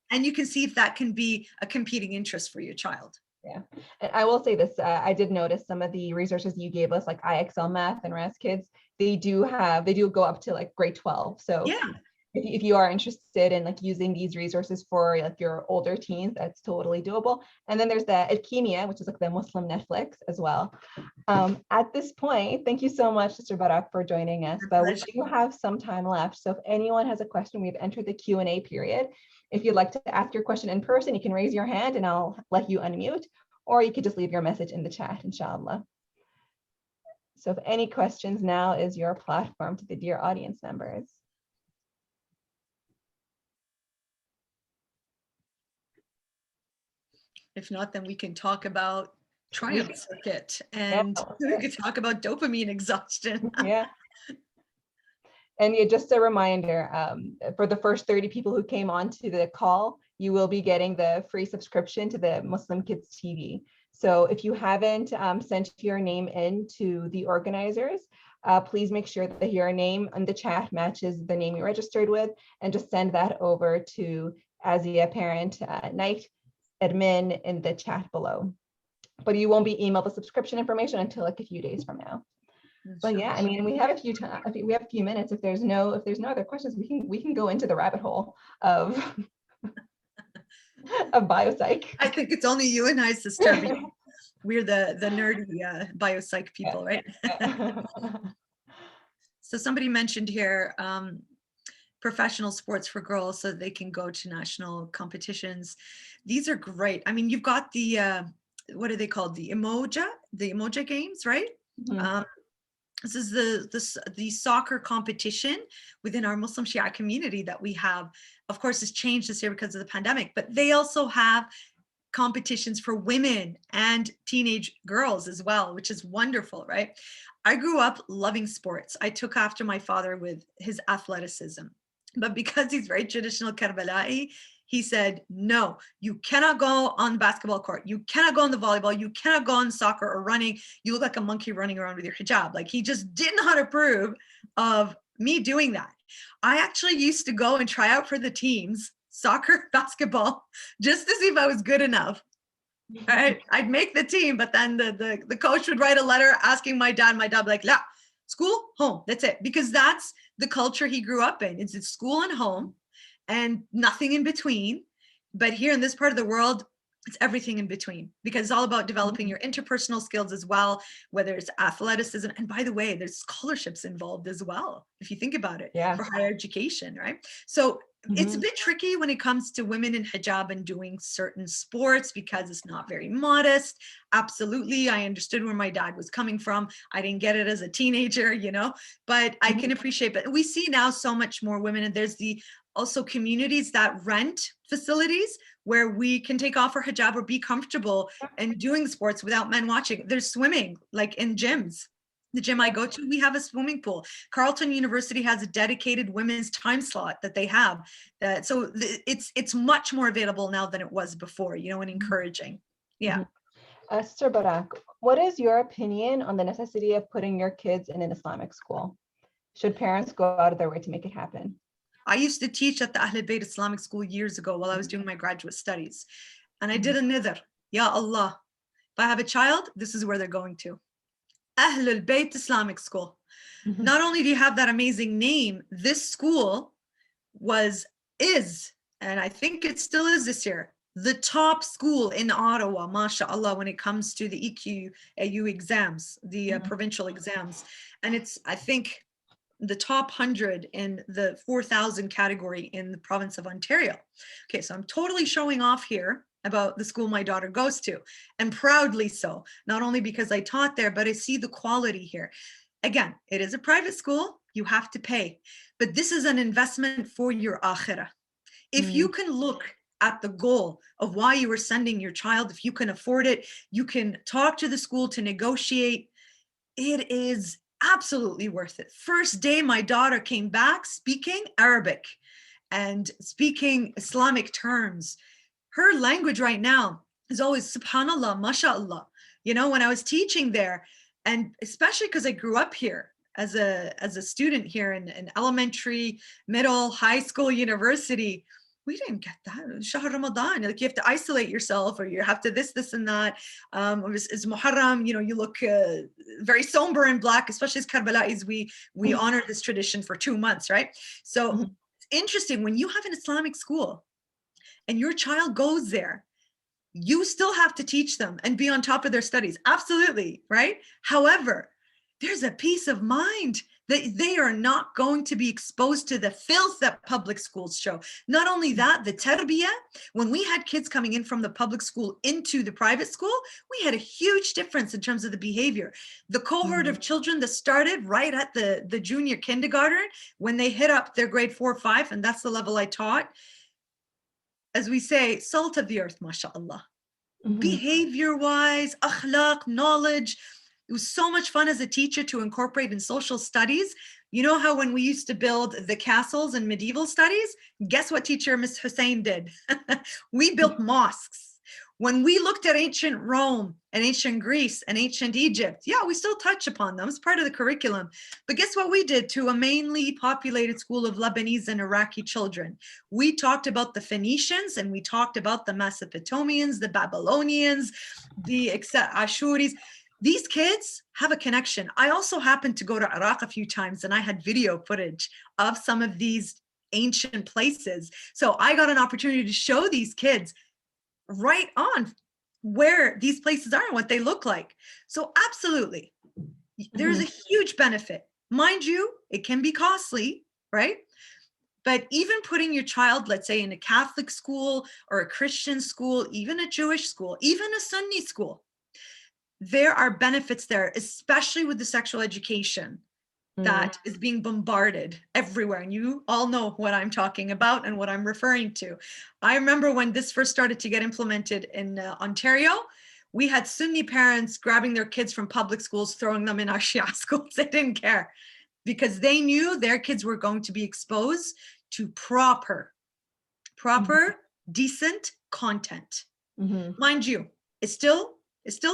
And you can see if that can be a competing interest for your child. Yeah, and I will say this, I did notice some of the resources you gave us, like IXL Math and RAS Kids, they do go up to like grade 12. So if you are interested in like using these resources for like your older teens, that's totally doable. And then there's the Alchemia, which is like the Muslim Netflix as well. At this point, thank you so much, Sister Berak, for joining us. But we do have some time left. So if anyone has a question, we've entered the Q&A period. If you'd like to ask your question in person, you can raise your hand and I'll let you unmute, or you could just leave your message in the chat, inshallah. So if any questions, now is your platform to the dear audience members. If not, then we can talk about Triumph Circuit, and we could talk about dopamine exhaustion. And just a reminder, for the first 30 people who came on to the call, you will be getting the free subscription to the Muslim Kids TV. So if you haven't sent your name in to the organizers, please make sure that your name in the chat matches the name you registered with, and just send that over to Azia Parent Knight admin in the chat below. But you won't be emailed the subscription information until like a few days from now. But yeah, I mean, we have a few minutes. If there's no other questions, we can go into the rabbit hole of of biopsych. I think it's only you and I, sister. We're the nerdy biopsych people, right? So somebody mentioned here professional sports for girls so they can go to national competitions. These are great. I mean, you've got the what are they called? The Emoja games, right? This is the soccer competition within our Muslim Shia community that we have. Of course, it's changed this year because of the pandemic, but they also have competitions for women and teenage girls as well, which is wonderful, right? I grew up loving sports. I took after my father with his athleticism, but because he's very traditional Karbala'i, He said, no, you cannot go on the basketball court. You cannot go on the volleyball. You cannot go on soccer or running. You look like a monkey running around with your hijab. Like, he just did not approve of me doing that. I actually used to go and try out for the teams, soccer, basketball, just to see if I was good enough. Right? I'd make the team, but then the coach would write a letter asking my dad. My dad would be like, la, school, home, that's it. Because that's the culture he grew up in. It's school and home and nothing in between. But here in this part of the world, it's everything in between, because it's all about developing your interpersonal skills as well, whether it's athleticism. And by the way, there's scholarships involved as well, if you think about it, for higher education, right? So it's a bit tricky when it comes to women in hijab and doing certain sports, because it's not very modest. Absolutely. I understood where my dad was coming from. I didn't get it as a teenager, you know, but I can appreciate, but we see now so much more women, and there's also communities that rent facilities where we can take off our hijab or be comfortable and doing sports without men watching. There's swimming, like in gyms. The gym I go to, we have a swimming pool. Carleton University has a dedicated women's time slot that they have. So it's much more available now than it was before, you know, and encouraging. Yeah. Sister Berak, what is your opinion on the necessity of putting your kids in an Islamic school? Should parents go out of their way to make it happen? I used to teach at the Ahl Bayt Islamic School years ago while I was doing my graduate studies. And I did a nidr. Ya Allah, if I have a child, this is where they're going to. Ahl Bayt Islamic School. Not only do you have that amazing name, this school is, and I think it still is this year, the top school in Ottawa, mashallah, when it comes to the EQAU exams, the provincial exams. And it's, I think, the top 100 in the 4,000 category in the province of Ontario. Okay, so I'm totally showing off here about the school my daughter goes to, and proudly so, not only because I taught there, but I see the quality here. Again, it is a private school, you have to pay, but this is an investment for your akhirah. If you can look at the goal of why you were sending your child, if you can afford it, you can talk to the school to negotiate, it is absolutely worth it. First day my daughter came back speaking Arabic and speaking Islamic terms. Her language right now is always subhanallah, mashallah. You know, when I was teaching there, and especially because I grew up here as a student here in elementary, middle, high school, university, we didn't get that. Shahr Ramadan, like you have to isolate yourself, or you have to this and that. It's Muharram, you know, you look very somber and black, especially as Karbalais, we honor this tradition for 2 months, right? So it's interesting, when you have an Islamic school and your child goes there, you still have to teach them and be on top of their studies. Absolutely, right? However, there's a peace of mind that they are not going to be exposed to the filth that public schools show. Not only that, the tarbiyah, when we had kids coming in from the public school into the private school, we had a huge difference in terms of the behavior. The cohort of children that started right at the junior kindergarten, when they hit up their grade 4 or 5, and that's the level I taught, as we say, salt of the earth, mashallah. Behavior-wise, akhlaq, knowledge. It was so much fun as a teacher to incorporate in social studies. You know how when we used to build the castles in medieval studies, guess what teacher Miss Hussain did? We built mosques. When we looked at ancient Rome and ancient Greece and ancient Egypt, yeah, we still touch upon them. It's part of the curriculum. But guess what we did to a mainly populated school of Lebanese and Iraqi children? We talked about the Phoenicians, and we talked about the Mesopotamians, the Babylonians, the Ashuris. These kids have a connection. I also happened to go to Iraq a few times, and I had video footage of some of these ancient places. So I got an opportunity to show these kids right on where these places are and what they look like. So absolutely, there's a huge benefit. Mind you, it can be costly, right? But even putting your child, let's say, in a Catholic school or a Christian school, even a Jewish school, even a Sunni school, there are benefits there, especially with the sexual education that is being bombarded everywhere. And you all know what I'm talking about and what I'm referring to. I remember when this first started to get implemented in Ontario, we had Sunni parents grabbing their kids from public schools, throwing them in our Shia schools. They didn't care because they knew their kids were going to be exposed to proper decent content. Mhm. Mind you, it still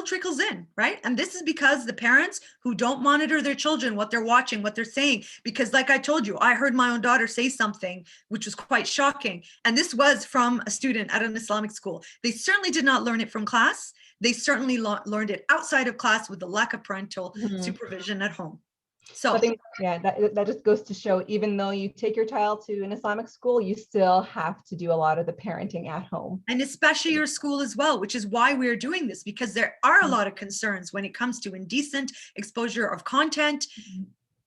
trickles in, right? And this is because the parents who don't monitor their children, what they're watching, what they're saying, because like I told you, I heard my own daughter say something which was quite shocking. And this was from a student at an Islamic school. They certainly did not learn it from class. They certainly learned it outside of class with the lack of parental Mhm. supervision at home. So So I think, yeah, that just goes to show, even though you take your child to an Islamic school, you still have to do a lot of the parenting at home. and especially your school as well, which is why we're doing this, because there are a lot of concerns when it comes to indecent exposure of content,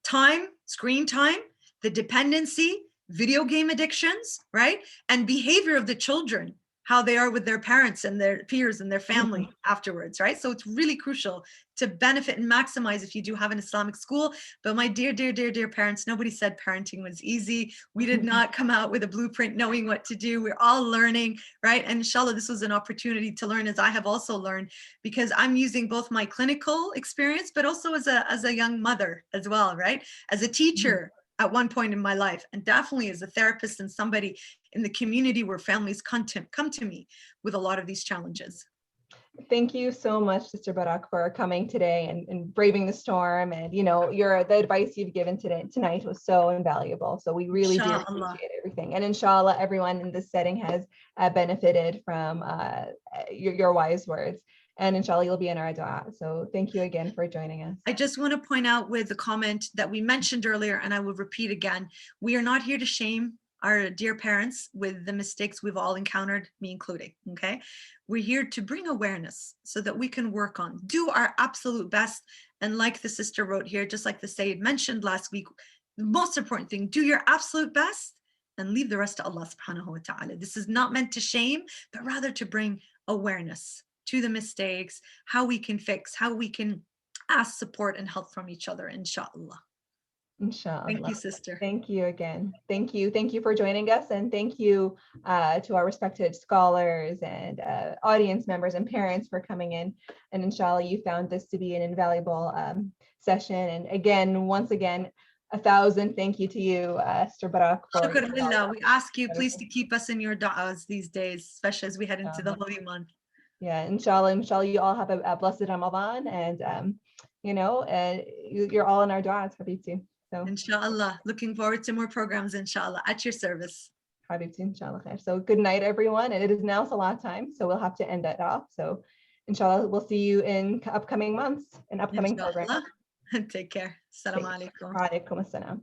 time, screen time, the dependency, video game addictions, right? And behavior of the children, how they are with their parents and their peers and their family afterwards, right? So it's really crucial to benefit and maximize if you do have an Islamic school. But my dear, dear, dear, dear parents, nobody said parenting was easy. We did not come out with a blueprint knowing what to do. We're all learning, right? And inshallah, this was an opportunity to learn, as I have also learned, because I'm using both my clinical experience, but also as a young mother as well, right? As a teacher at one point in my life, and definitely as a therapist and somebody in the community where families come to me with a lot of these challenges. Thank you so much, Sister Berak, for coming today and braving the storm. And the advice you've given tonight was so invaluable. So we really do appreciate everything. And inshallah, everyone in this setting has benefited from your wise words. And inshallah, you'll be in our dua. So thank you again for joining us. I just want to point out with the comment that we mentioned earlier, and I will repeat again, we are not here to shame our dear parents with the mistakes we've all encountered, me including, okay? We're here to bring awareness so that we can work on, do our absolute best. And like the sister wrote here, just like the Sayyid mentioned last week, the most important thing, do your absolute best and leave the rest to Allah subhanahu wa ta'ala. This is not meant to shame, but rather to bring awareness to the mistakes, how we can fix, how we can ask support and help from each other, inshallah. Inshallah. Thank you, sister. Thank you again. Thank you. Thank you for joining us. And thank you to our respected scholars and audience members and parents for coming in. And inshallah, you found this to be an invaluable session. And again, once again, 1,000 thank you to you, Sister Berak. Shukr lillah. We ask you please to keep us in your da'as these days, especially as we head into the holy month. Yeah, inshallah, you all have a blessed Ramadan, and you're all in our du'as, Habibti. So inshallah, looking forward to more programs, inshallah, at your service. Habibti, inshallah. So good night, everyone. And it is now salat time, so we'll have to end that off. So inshallah, we'll see you in upcoming months and upcoming programs. Take care. Assalamu alaikum. Wa alaikum assalam.